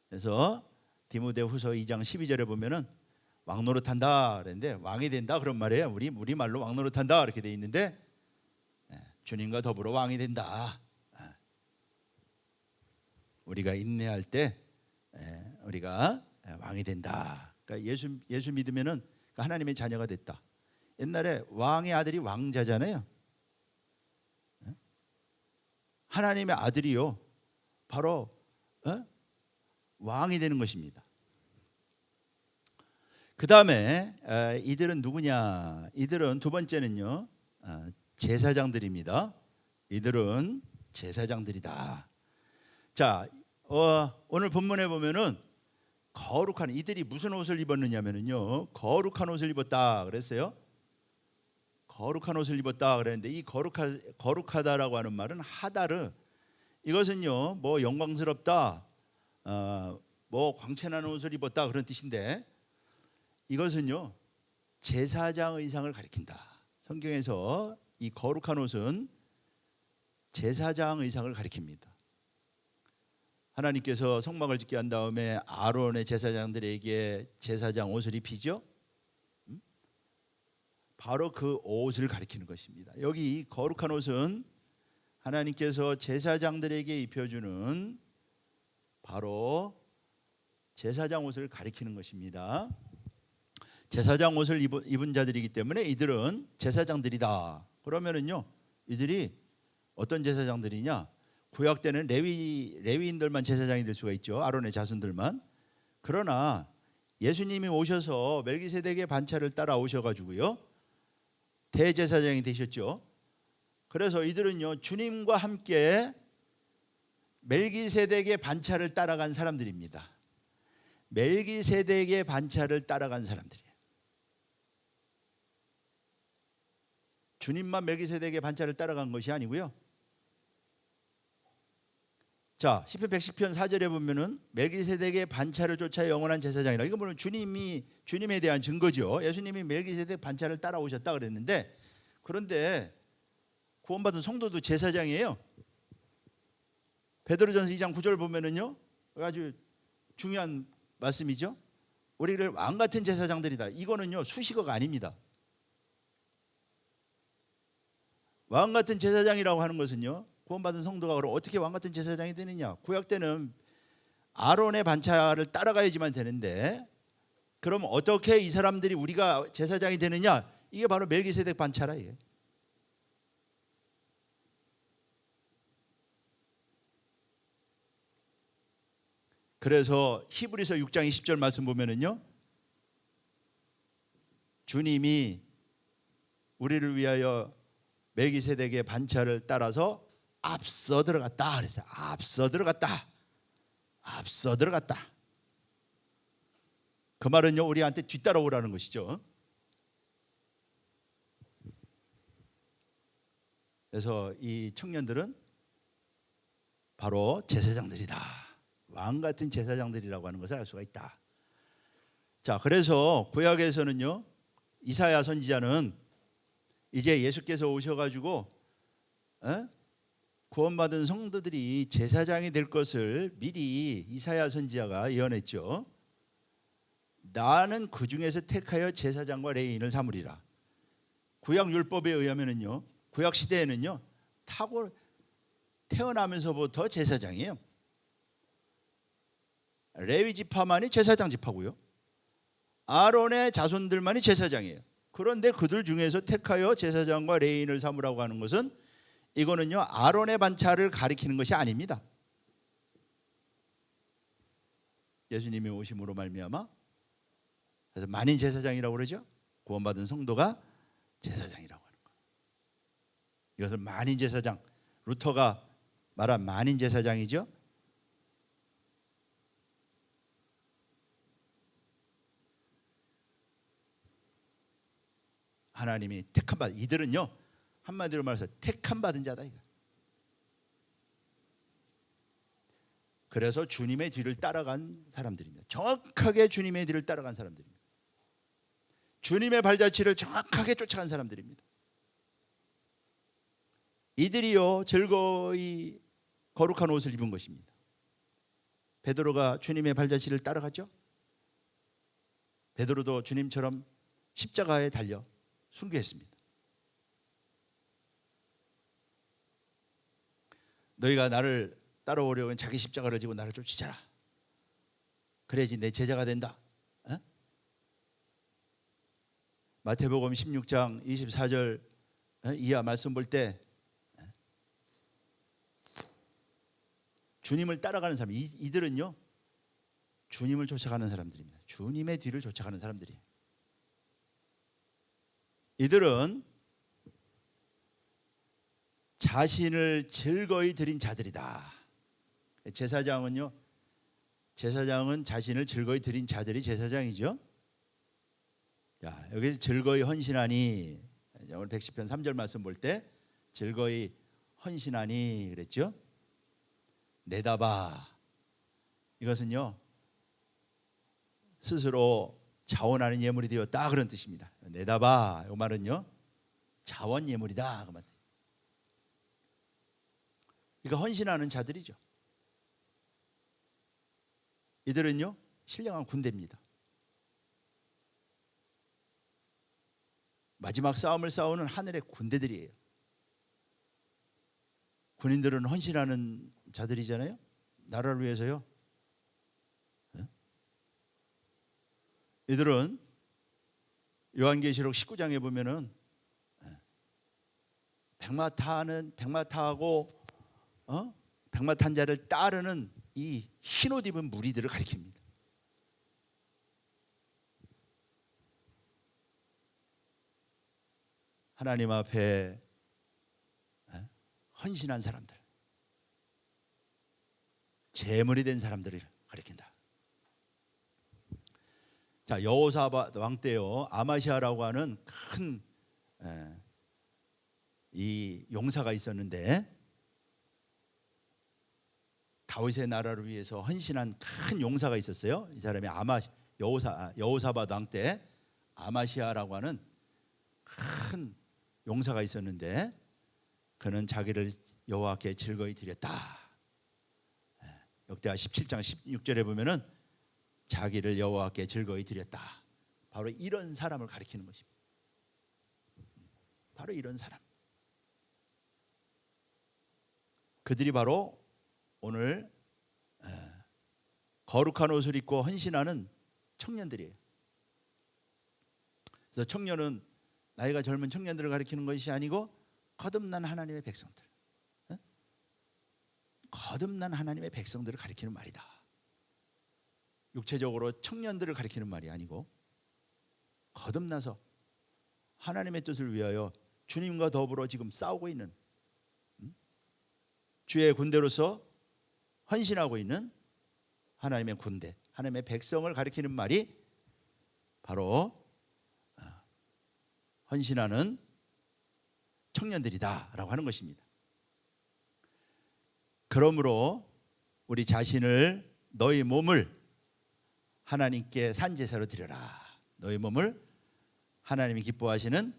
그래서 디모데후서 2장 12절에 보면은 왕노릇한다 그랬는데 왕이 된다 그런 말이에요. 우리 말로 왕노릇한다 이렇게 돼 있는데 주님과 더불어 왕이 된다. 우리가 인내할 때 우리가 왕이 된다. 그러니까 예수 믿으면은 하나님의 자녀가 됐다. 옛날에 왕의 아들이 왕자잖아요. 하나님의 아들이요 바로 왕이 되는 것입니다. 그 다음에 이들은 누구냐? 이들은 두 번째는요 제사장들입니다. 이들은 제사장들이다. 자, 오늘 본문에 보면은 거룩한 이들이 무슨 옷을 입었느냐면요 거룩한 옷을 입었다 그랬어요. 거룩한 옷을 입었다 그랬는데 이 거룩하다라고 하는 말은 하다르, 이것은요 뭐 영광스럽다, 뭐 광채나는 옷을 입었다 그런 뜻인데 이것은요 제사장 의상을 가리킨다. 성경에서 이 거룩한 옷은 제사장 의상을 가리킵니다. 하나님께서 성막을 짓게 한 다음에 아론의 제사장들에게 제사장 옷을 입히죠. 바로 그 옷을 가리키는 것입니다. 여기 이 거룩한 옷은 하나님께서 제사장들에게 입혀주는 바로 제사장 옷을 가리키는 것입니다. 제사장 옷을 입은 자들이기 때문에 이들은 제사장들이다. 그러면은요 이들이 어떤 제사장들이냐? 구약 때는 레위인들만 제사장이 될 수가 있죠. 아론의 자손들만. 그러나 예수님이 오셔서 멜기세덱의 반차를 따라 오셔가지고요 대제사장이 되셨죠. 그래서 이들은요 주님과 함께 멜기세덱의 반차를 따라간 사람들입니다. 멜기세덱의 반차를 따라간 사람들이에요. 주님만 멜기세덱의 반차를 따라간 것이 아니고요. 자, 시편 110편 4절에 보면은 멜기세덱의 반차를 쫓아 영원한 제사장이라. 이거 보면 주님에 대한 증거죠. 예수님이 멜기세덱 반차를 따라오셨다 그랬는데, 그런데 구원받은 성도도 제사장이에요. 베드로전서 2장 9절 보면은요 아주 중요한 말씀이죠. 우리를 왕 같은 제사장들이다. 이거는요 수식어가 아닙니다. 왕 같은 제사장이라고 하는 것은요 구원받은 성도가 그럼 어떻게 왕 같은 제사장이 되느냐? 구약 때는 아론의 반차를 따라가야지만 되는데, 그럼 어떻게 이 사람들이 우리가 제사장이 되느냐? 이게 바로 멜기세덱 반차라 이게. 그래서 히브리서 6장 20절 말씀 보면은요 주님이 우리를 위하여 멜기세덱의 반차를 따라서 앞서 들어갔다 그래서 앞서 들어갔다. 그 말은요 우리한테 뒤따라오라는 것이죠. 그래서 이 청년들은 바로 제사장들이다. 왕 같은 제사장들이라고 하는 것을 알 수가 있다. 자, 그래서 구약에서는요 이사야 선지자는 이제 예수께서 오셔가지고 구원받은 성도들이 제사장이 될 것을 미리 이사야 선지자가 예언했죠. 나는 그 중에서 택하여 제사장과 레위인을 삼으리라. 구약 율법에 의하면은요 구약 시대에는요 태어나면서부터 제사장이에요. 레위 지파만이 제사장 지파고요. 아론의 자손들만이 제사장이에요. 그런데 그들 중에서 택하여 제사장과 레위인을 삼으라고 하는 것은 이거는요 아론의 반차를 가리키는 것이 아닙니다. 예수님이 오심으로 말미암아 그래서 만인 제사장이라고 그러죠. 구원받은 성도가 제사장이라고 하는 거예요. 이것을 만인 제사장, 루터가 말한 만인 제사장이죠. 하나님이 택한 받은 이들은요 한마디로 말해서 택한 받은 자다 이거. 그래서 주님의 뒤를 따라간 사람들입니다. 정확하게 주님의 뒤를 따라간 사람들입니다. 주님의 발자취를 정확하게 쫓아간 사람들입니다. 이들이요 즐거이 거룩한 옷을 입은 것입니다. 베드로가 주님의 발자취를 따라갔죠. 베드로도 주님처럼 십자가에 달려 순교했습니다. 너희가 나를 따라오려면 자기 십자가를 지고 나를 쫓으라. 그래야지 내 제자가 된다. 어? 마태복음 16장 24절 이하 말씀 볼 때 주님을 따라가는 사람, 이들은요 주님을 쫓아가는 사람들입니다. 주님의 뒤를 쫓아가는 사람들이에요. 이들은 자신을 즐거이 드린 자들이다. 제사장은 자신을 즐거이 드린 자들이 제사장이죠. 야, 여기 즐거이 헌신하니, 오늘 110편 3절 말씀 볼 때 즐거이 헌신하니 그랬죠. 내다봐, 이것은요 스스로 자원하는 예물이 되었다 그런 뜻입니다. 내다봐, 이 말은요 자원 예물이다 그 말. 그러니까 헌신하는 자들이죠. 이들은요 신령한 군대입니다. 마지막 싸움을 싸우는 하늘의 군대들이에요. 군인들은 헌신하는 자들이잖아요. 나라를 위해서요. 이들은 요한계시록 19장에 보면은 백마타하고 백마탄 자를 따르는 이 흰옷 입은 무리들을 가리킵니다. 하나님 앞에 헌신한 사람들, 제물이 된 사람들을 가리킨다. 자, 여호사밧 왕 때요 아마시아라고 하는 큰 이 용사가 있었는데 다윗의 나라를 위해서 헌신한 큰 용사가 있었어요. 이 사람이 여호사밧 왕 때 아마시아라고 하는 큰 용사가 있었는데 그는 자기를 여호와께 즐거이 드렸다. 역대하 17장 16절에 보면은 자기를 여호와께 즐거이 드렸다. 바로 이런 사람을 가리키는 것입니다. 바로 이런 사람. 그들이 바로 오늘 거룩한 옷을 입고 헌신하는 청년들이에요. 그래서 청년은 나이가 젊은 청년들을 가리키는 것이 아니고 거듭난 하나님의 백성들, 거듭난 하나님의 백성들을 가리키는 말이다. 육체적으로 청년들을 가리키는 말이 아니고 거듭나서 하나님의 뜻을 위하여 주님과 더불어 지금 싸우고 있는 주의 군대로서 헌신하고 있는 하나님의 군대, 하나님의 백성을 가리키는 말이 바로 헌신하는 청년들이다라고 하는 것입니다. 그러므로 우리 자신을, 너희 몸을 하나님께 산제사로 드려라. 너희 몸을 하나님이 기뻐하시는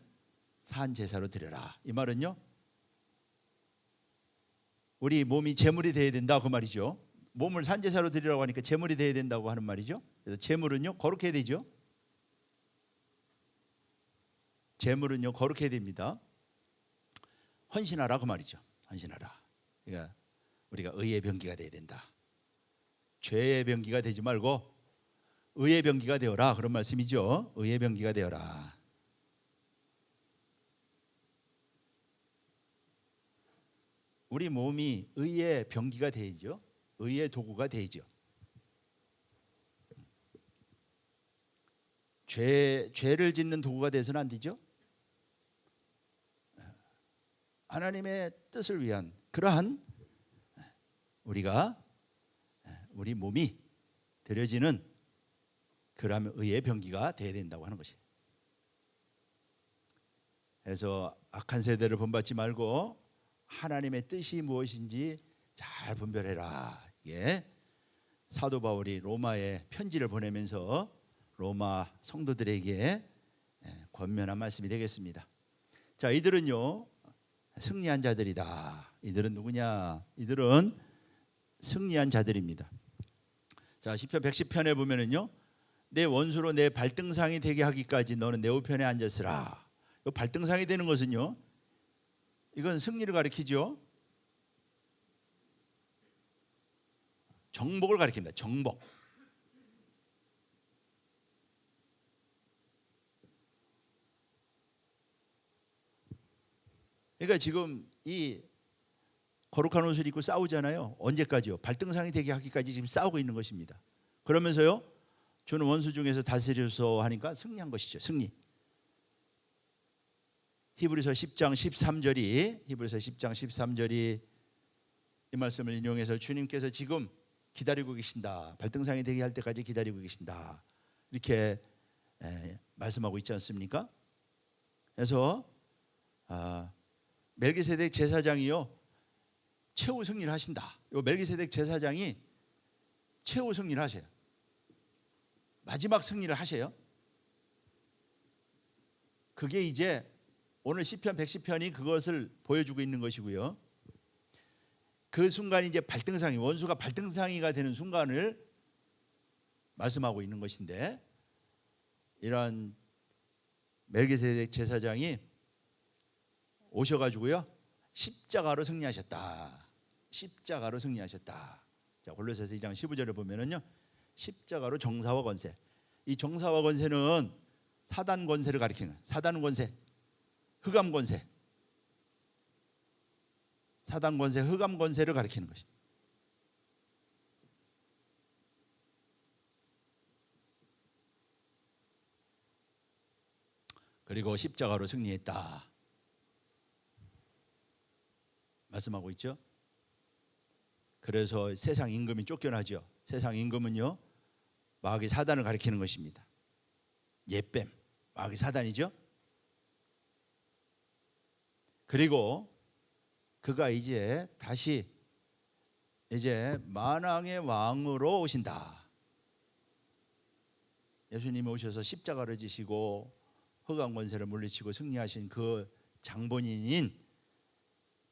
산제사로 드려라. 이 말은요 우리 몸이 제물이 되어야 된다 그 말이죠. 몸을 산제사로 드리라고 하니까 제물이 되어야 된다고 하는 말이죠. 그래서 제물은요 거룩해야 되죠. 제물은요 거룩해야 됩니다. 헌신하라 그 말이죠. 헌신하라. 그러니까 우리가 의의 병기가 되어야 된다. 죄의 병기가 되지 말고 의의 병기가 되어라 그런 말씀이죠. 의의 병기가 되어라. 우리 몸이 의의 병기가 되죠. 의의 도구가 되죠. 죄를 짓는 도구가 돼서는 안 되죠. 하나님의 뜻을 위한 그러한 우리 몸이 드려지는 그러한 의의 병기가 되어야 된다고 하는 것이에요. 그래서 악한 세대를 본받지 말고 하나님의 뜻이 무엇인지 잘 분별해라. 이게 사도 바울이 로마에 편지를 보내면서 로마 성도들에게 권면한 말씀이 되겠습니다. 자, 이들은요 승리한 자들이다. 이들은 누구냐? 이들은 승리한 자들입니다. 자, 시편 110편에 보면은요, 내 원수로 내 발등상이 되게 하기까지 너는 내 우편에 앉았으라. 이 발등상이 되는 것은요, 이건 승리를 가리키죠. 정복을 가리킵니다. 정복. 그러니까 지금 이 거룩한 옷을 입고 싸우잖아요. 언제까지요? 발등상이 되게 하기까지 지금 싸우고 있는 것입니다. 그러면서요, 주는 원수 중에서 다스려서 하니까 승리한 것이죠. 승리. 히브리서 10장 13절이 이 말씀을 인용해서 주님께서 지금 기다리고 계신다. 발등상이 되게 할 때까지 기다리고 계신다. 이렇게 말씀하고 있지 않습니까? 그래서 멜기세덱 제사장이요 최후 승리를 하신다. 이 멜기세덱 제사장이 최후 승리를 하셔요. 마지막 승리를 하셔요. 그게 이제 오늘 시편 110편이 그것을 보여주고 있는 것이고요. 그 순간이 이제 발등상이, 원수가 발등상이가 되는 순간을 말씀하고 있는 것인데, 이런 멜기세덱 제사장이 오셔가지고요 십자가로 승리하셨다. 십자가로 승리하셨다. 자, 골로새서 2장 15절에 보면은요, 십자가로 정사와 권세. 이 정사와 권세는 사단 권세를 가리키는, 사단 권세, 흑암 권세, 사단 권세, 흑암 권세를 가리키는 것이. 그리고 십자가로 승리했다 말씀하고 있죠. 그래서 세상 임금이 쫓겨나죠. 세상 임금은요 마귀 사단을 가리키는 것입니다. 예뱀, 마귀 사단이죠. 그리고 그가 이제 다시 이제 만왕의 왕으로 오신다. 예수님이 오셔서 십자가를 지시고 흑암 권세를 물리치고 승리하신 그 장본인인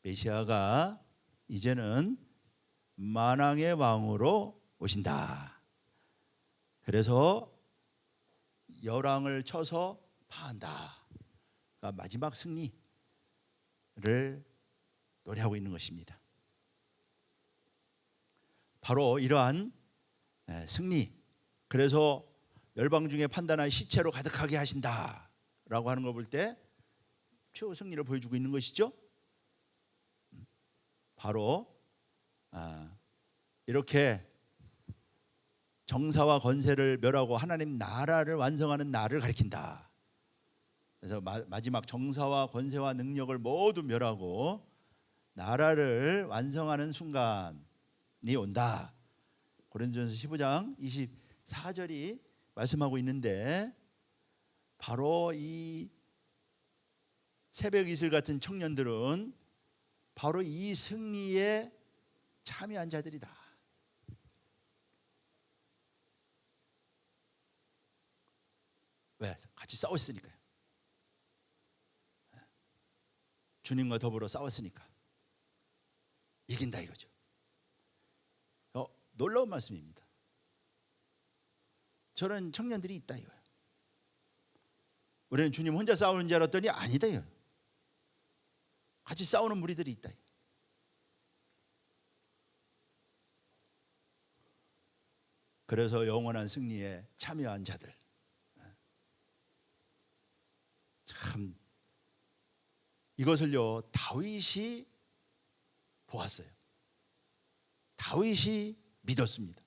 메시아가 이제는 만왕의 왕으로 오신다. 그래서 열왕을 쳐서 파한다. 그러니까 마지막 승리를 노래하고 있는 것입니다. 바로 이러한 승리. 그래서 열방 중에 판단한 시체로 가득하게 하신다라고 하는 걸 볼 때 최후 승리를 보여주고 있는 것이죠. 바로 이렇게 정사와 권세를 멸하고 하나님 나라를 완성하는 날을 가리킨다. 그래서 마지막 정사와 권세와 능력을 모두 멸하고 나라를 완성하는 순간이 온다. 고린도전서 15장 24절이 말씀하고 있는데, 바로 이 새벽 이슬 같은 청년들은 바로 이 승리에 참여한 자들이다. 왜? 같이 싸웠으니까요. 주님과 더불어 싸웠으니까 이긴다 이거죠. 놀라운 말씀입니다. 저런 청년들이 있다 이거예요. 우리는 주님 혼자 싸우는 줄 알았더니 아니다 이거예요. 같이 싸우는 무리들이 있다. 그래서 영원한 승리에 참여한 자들, 참 이것을요 다윗이 보았어요. 다윗이 믿었습니다.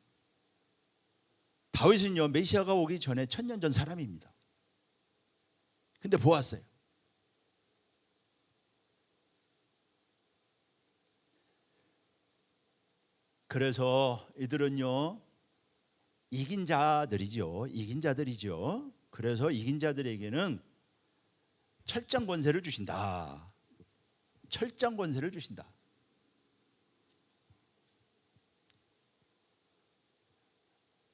다윗은요 메시아가 오기 전에 1000년 전 사람입니다. 근데 보았어요. 그래서 이들은요 이긴 자들이죠. 이긴 자들이죠. 그래서 이긴 자들에게는 철장 권세를 주신다. 철장 권세를 주신다.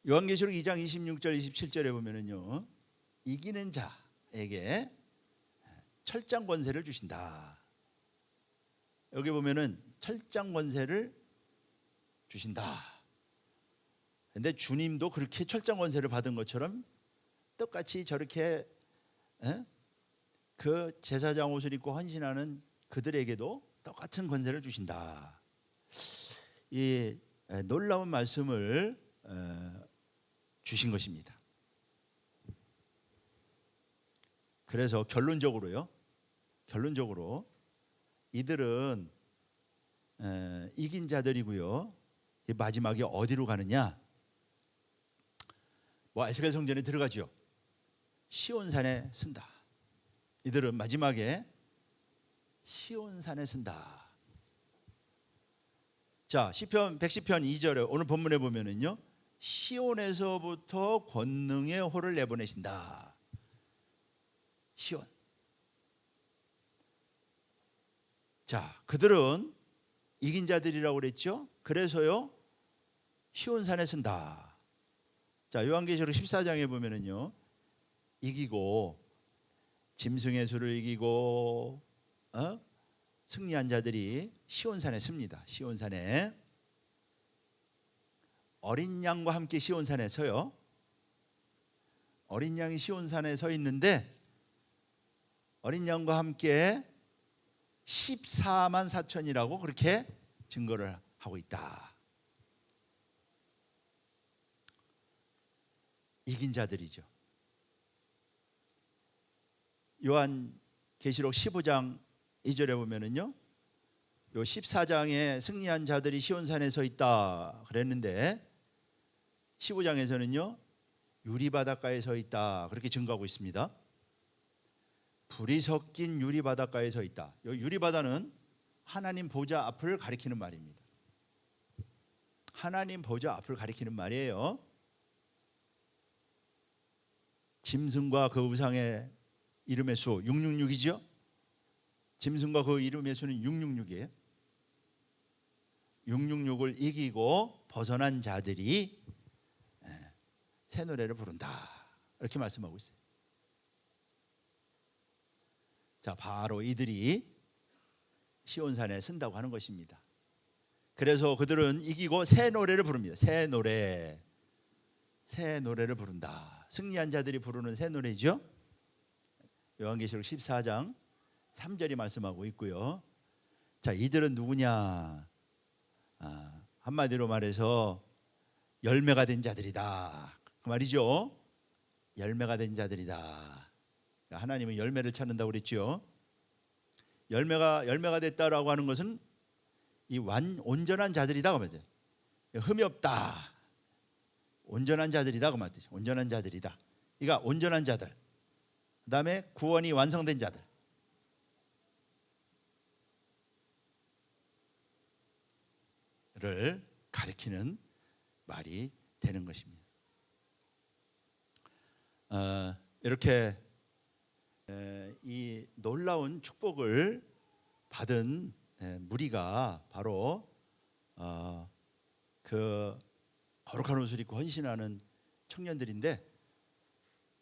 요한계시록 2장 26절 27절에 보면은요, 이기는 자에게 철장 권세를 주신다. 여기 보면은 철장 권세를 주신다. 근데 주님도 그렇게 철장 권세를 받은 것처럼 똑같이 저렇게 그 제사장 옷을 입고 헌신하는 그들에게도 똑같은 권세를 주신다. 이 놀라운 말씀을 주신 것입니다. 그래서 결론적으로 이들은 이긴 자들이고요. 마지막에 어디로 가느냐? 뭐 에스겔 성전에 들어가죠. 시온산에 쓴다. 이들은 마지막에 시온산에 쓴다. 자, 시편 110편 2절에 오늘 본문에 보면은요, 시온에서부터 권능의 호를 내보내신다. 시온. 자, 그들은 이긴 자들이라고 그랬죠. 그래서요, 시온산에 쓴다. 자, 요한계시록 14장에 보면은요, 이기고 짐승의 수를 이기고 승리한 자들이 시온산에 씁니다. 시온산에 어린 양과 함께 시온산에 서요. 어린 양이 시온산에 서 있는데 어린 양과 함께 14만 4천이라고 그렇게 증거를 하고 있다. 이긴 자들이죠. 요한계시록 15장 2절에 보면은요, 요 14장에 승리한 자들이 시온산에 서 있다 그랬는데 15장에서는요, 유리바닷가에 서 있다 그렇게 증거하고 있습니다. 불이 섞인 유리바닷가에 서 있다. 요 유리바다는 하나님 보좌 앞을 가리키는 말입니다. 하나님 보좌 앞을 가리키는 말이에요. 짐승과 그 우상의 이름의 수 666이죠. 짐승과 그 이름의 수는 666이에요. 666을 이기고 벗어난 자들이 새 노래를 부른다. 이렇게 말씀하고 있어요. 자, 바로 이들이 시온산에 쓴다고 하는 것입니다. 그래서 그들은 이기고 새 노래를 부릅니다. 새 노래를 부른다. 승리한 자들이 부르는 새 노래죠. 요한계시록 14장 3절이 말씀하고 있고요. 자, 이들은 누구냐? 한마디로 말해서 열매가 된 자들이다. 그 말이죠. 열매가 된 자들이다. 하나님은 열매를 찾는다고 그랬죠. 열매가 됐다라고 하는 것은 이 온전한 자들이다 그 말이죠. 흠이 없다. 온전한 자들이다 그 말이죠. 온전한 자들이다. 그러니까 온전한 자들. 그다음에 구원이 완성된 자들. 를 가리키는 말이 되는 것입니다. 이렇게 이 놀라운 축복을 받은 무리가 바로 그 거룩한 옷을 입고 헌신하는 청년들인데,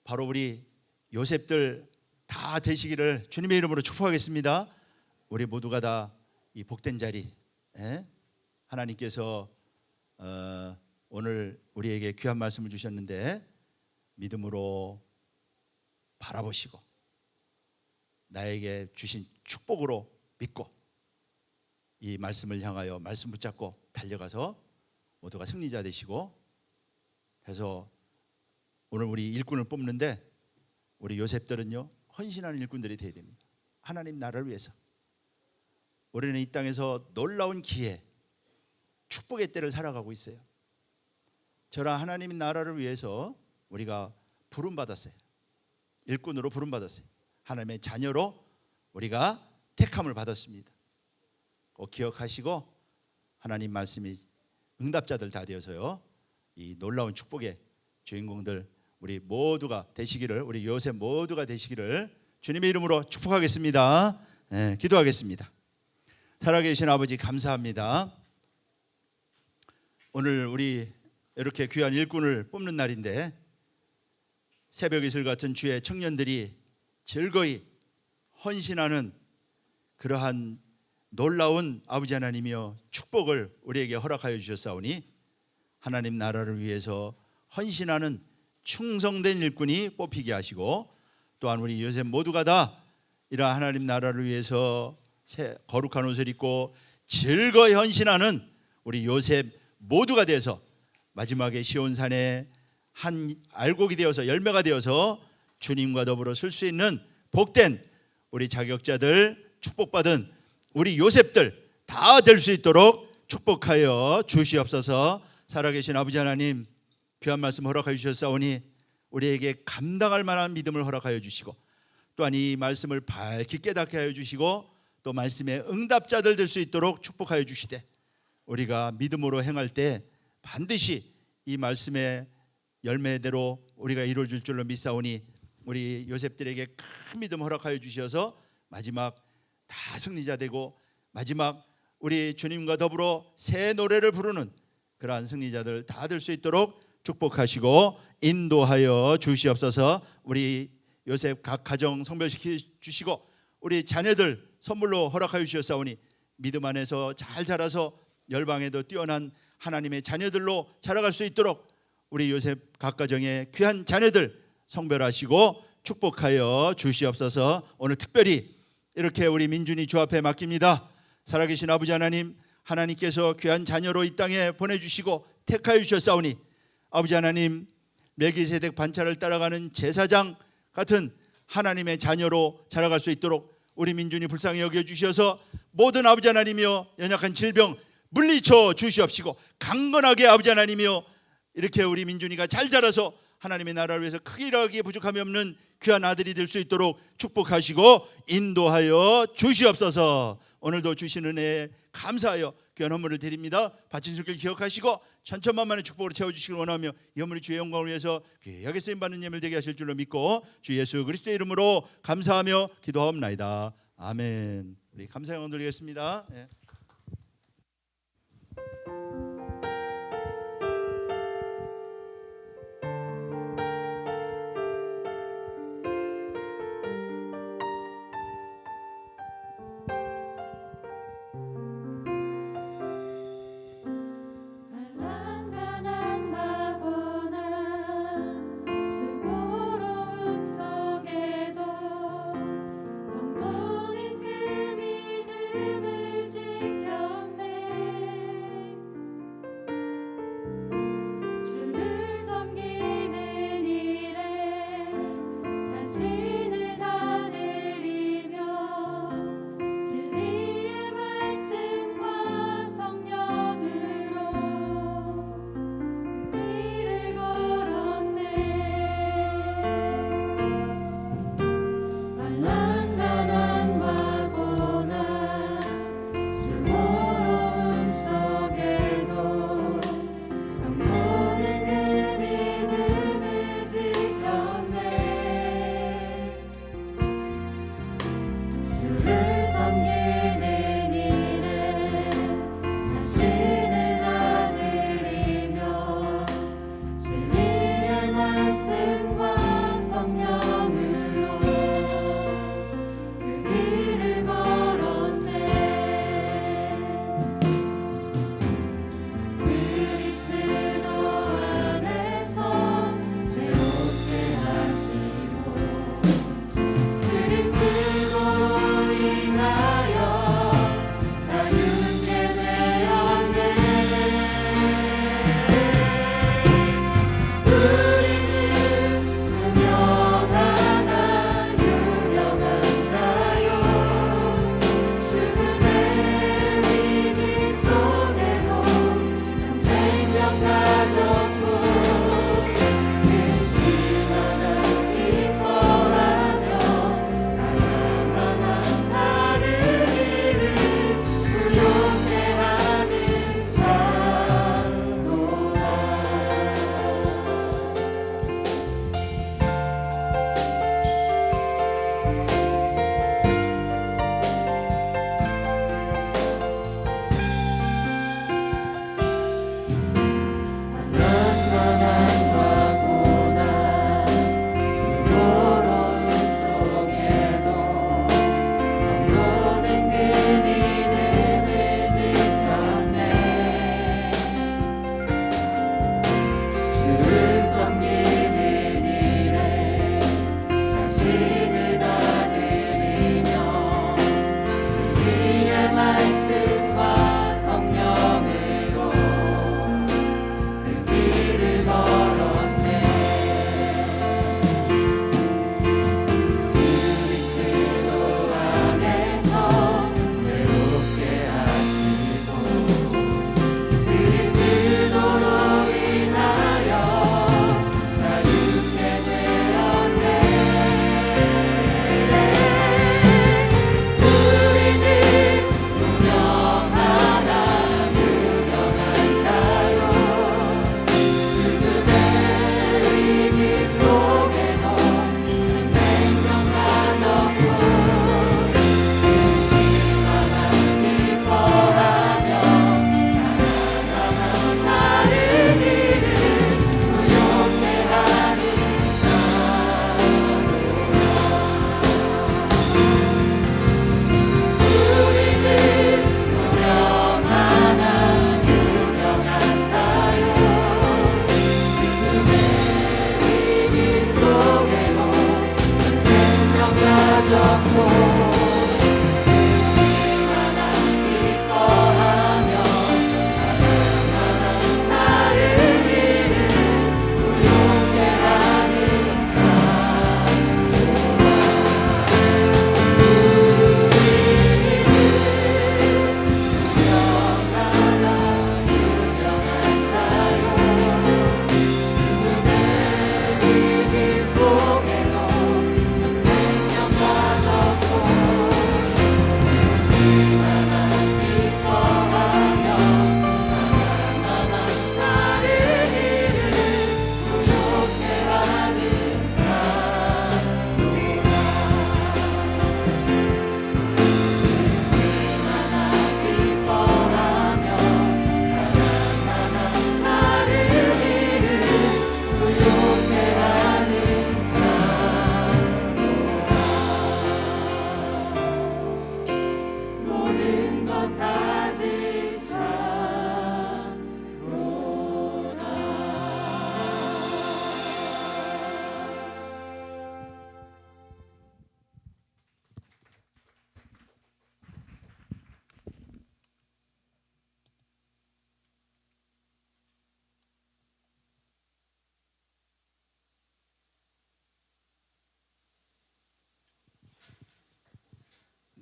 바로 우리 요셉들 다 되시기를 주님의 이름으로 축복하겠습니다. 우리 모두가 다 이 복된 자리, 하나님께서 오늘 우리에게 귀한 말씀을 주셨는데 믿음으로 바라보시고 나에게 주신 축복으로 믿고 이 말씀을 향하여 말씀 붙잡고 달려가서 모두가 승리자 되시고, 그래서 오늘 우리 일꾼을 뽑는데 우리 요셉들은요, 헌신하는 일꾼들이 되어야 됩니다. 하나님 나라를 위해서. 우리는 이 땅에서 놀라운 기회, 축복의 때를 살아가고 있어요. 저랑 하나님 나라를 위해서 우리가 부름받았어요. 일꾼으로 부름받았어요. 하나님의 자녀로 우리가 택함을 받았습니다. 꼭 기억하시고 하나님 말씀이 응답자들 다 되어서요, 이 놀라운 축복의 주인공들 우리 모두가 되시기를, 우리 요셉 모두가 되시기를 주님의 이름으로 축복하겠습니다. 기도하겠습니다. 살아계신 아버지 감사합니다. 오늘 우리 이렇게 귀한 일꾼을 뽑는 날인데 새벽 이슬 같은 주의 청년들이 즐거이 헌신하는 그러한 놀라운 아버지 하나님이여 축복을 우리에게 허락하여 주셨사오니 하나님 나라를 위해서 헌신하는 충성된 일꾼이 뽑히게 하시고 또한 우리 요셉 모두가 다 이러한 하나님 나라를 위해서 거룩한 옷을 입고 즐거이 헌신하는 우리 요셉 모두가 되어서 마지막에 시온산에 한 알곡이 되어서 열매가 되어서 주님과 더불어 설 수 있는 복된 우리 자격자들, 축복받은 우리 요셉들 다 될 수 있도록 축복하여 주시옵소서. 살아계신 아버지 하나님, 귀한 말씀 허락하여 주셨사오니 우리에게 감당할 만한 믿음을 허락하여 주시고 또한 이 말씀을 밝히 깨닫게 하여 주시고 또 말씀의 응답자들 될 수 있도록 축복하여 주시되 우리가 믿음으로 행할 때 반드시 이 말씀의 열매대로 우리가 이루어질 줄로 믿사오니 우리 요셉들에게 큰 믿음 허락하여 주셔서 마지막 다 승리자 되고 마지막 우리 주님과 더불어 새 노래를 부르는 그러한 승리자들 다 될 수 있도록 축복하시고 인도하여 주시옵소서. 우리 요셉 각 가정 성별시켜 주시고 우리 자녀들 선물로 허락하여 주셨사오니 믿음 안에서 잘 자라서 열방에도 뛰어난 하나님의 자녀들로 자라갈 수 있도록 우리 요셉 각 가정의 귀한 자녀들 성별하시고 축복하여 주시옵소서. 오늘 특별히 이렇게 우리 민준이 주 앞에 맡깁니다. 살아계신 아버지 하나님, 하나님께서 귀한 자녀로 이 땅에 보내주시고 택하여 주셨사오니 아버지 하나님, 멜기세덱 반차를 따라가는 제사장 같은 하나님의 자녀로 자라갈 수 있도록 우리 민준이 불쌍히 여겨주셔서 모든 아버지 하나님이여 연약한 질병 물리쳐 주시옵시고 강건하게 아버지 하나님이여 이렇게 우리 민준이가 잘 자라서 하나님의 나라를 위해서 크게 일하기에 부족함이 없는 귀한 아들이 될 수 있도록 축복하시고 인도하여 주시옵소서. 오늘도 주신 은혜에 감사하여 귀한 헌물을 드립니다. 바친 손길 기억하시고 천천만만의 축복으로 채워주시길 원하며 이 헌물이 주의 영광을 위해서 귀하게 쓰임받는 예물 되게 하실 줄로 믿고 주 예수 그리스도의 이름으로 감사하며 기도하옵나이다. 아멘. 우리 감사 영광 드리겠습니다. 예. 속에도 성도는 그 믿음을 지키고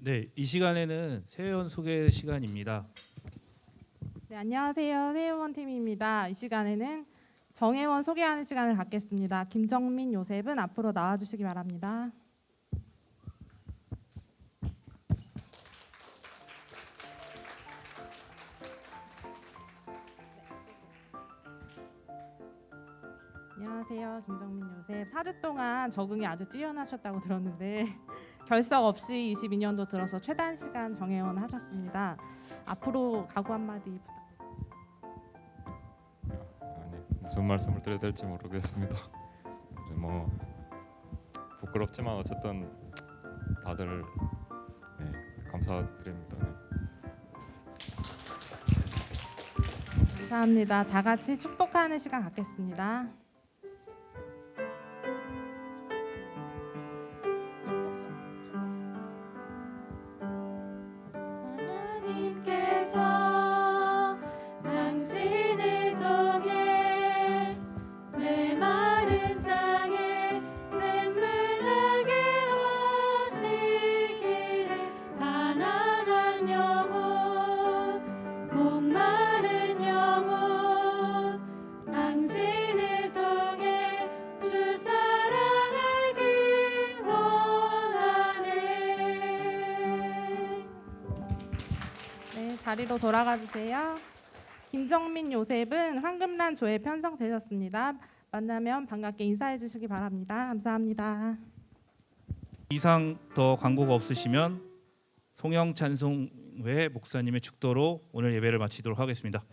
네, 이 시간에는 새회원 소개 시간입니다. 네, 안녕하세요. 새회원 팀입니다. 이 시간에는 정회원 소개하는 시간을 갖겠습니다. 김정민 요셉은 앞으로 나와주시기 바랍니다. 안녕하세요. 김정민 요셉. 4주 동안 적응이 아주 뛰어나셨다고 들었는데 결석 없이 22년도 들어서 최단 시간 정회원 하셨습니다. 앞으로 각오 한마디 부탁드립니다. 아니, 무슨 말씀을 드려야 될지 모르겠습니다. 뭐 부끄럽지만 어쨌든 다들 네, 감사드립니다. 네. 감사합니다. 다 같이 축복하는 시간 갖겠습니다. 하나님께서 당신을 통해 메마른 땅에 샘물나게 하시기를 가난한 영혼 목마른 영혼 당신을 통해 주 사랑하기 원하네. 네, 자리로 돌아가 주세요. 김정민 요셉은 황금란 조에 편성되셨습니다. 만나면 반갑게 인사해 주시기 바랍니다. 감사합니다. 이상 더 광고가 없으시면 송영 찬송회 목사님의 축도로 오늘 예배를 마치도록 하겠습니다.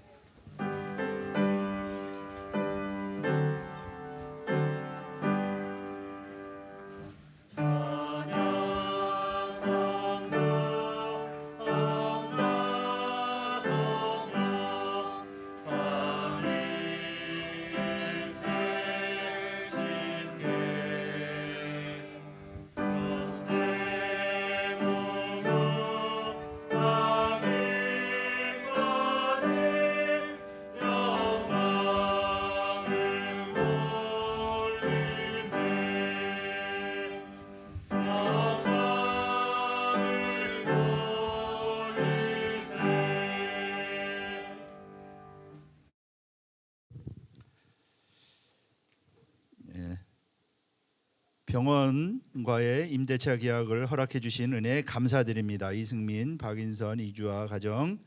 병원과의 임대차 계약을 허락해 주신 은혜에 감사드립니다. 이승민, 박인선, 이주아 가정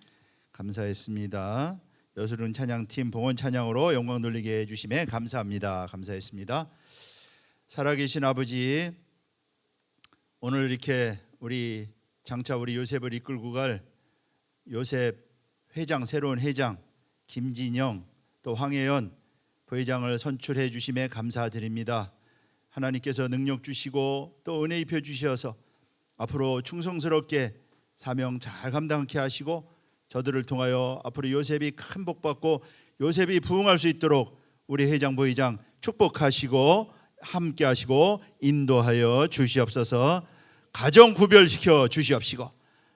감사했습니다. 여수른 찬양팀 봉헌 찬양으로 영광 돌리게 해주심에 감사합니다. 감사했습니다. 살아계신 아버지, 오늘 이렇게 우리 장차 우리 요셉을 이끌고 갈 요셉 회장, 새로운 회장 김진영 또 황혜연 부회장을 선출해 주심에 감사드립니다. 하나님께서 능력 주시고 또 은혜 입혀 주셔서 앞으로 충성스럽게 사명 잘 감당케 하시고 저들을 통하여 앞으로 요셉이 큰 복 받고 요셉이 부흥할 수 있도록 우리 회장 부회장 축복하시고 함께 하시고 인도하여 주시옵소서. 가정 구별시켜 주시옵시고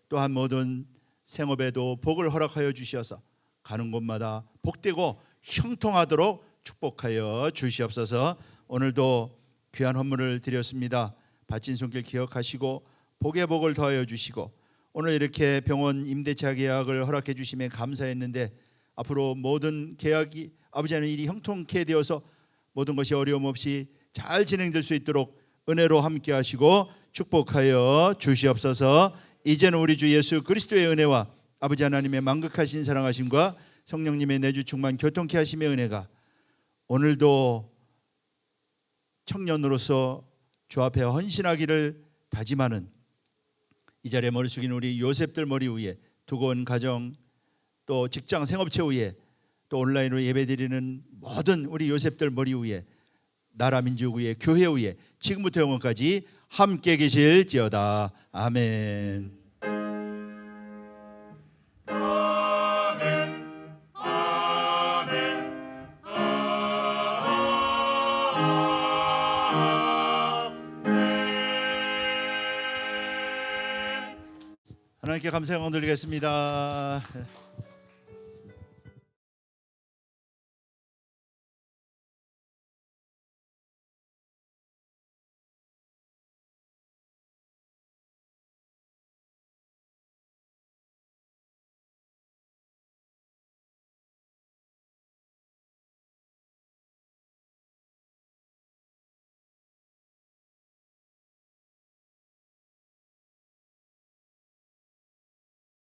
또한 모든 생업에도 복을 허락하여 주시어서 가는 곳마다 복되고 형통하도록 축복하여 주시옵소서. 오늘도 귀한 헌물을 드렸습니다. 바친 손길 기억하시고 복의 복을 더하여 주시고 오늘 이렇게 병원 임대차 계약을 허락해 주심에 감사했는데 앞으로 모든 계약이 아버지 하나님 일이 형통케 되어서 모든 것이 어려움 없이 잘 진행될 수 있도록 은혜로 함께 하시고 축복하여 주시옵소서. 이제는 우리 주 예수 그리스도의 은혜와 아버지 하나님의 만극하신 사랑하심과 성령님의 내주 충만 교통케 하심의 은혜가 오늘도 청년으로서 주 앞에 헌신하기를 다짐하는 이 자리에 머리 숙인 우리 요셉들 머리 위에 두고온 가정 또 직장 생업체 위에 또 온라인으로 예배드리는 모든 우리 요셉들 머리 위에 나라 민족 위에 교회 위에 지금부터 영원까지 함께 계실지어다. 아멘. 하나님께 감사 영광 돌리겠습니다.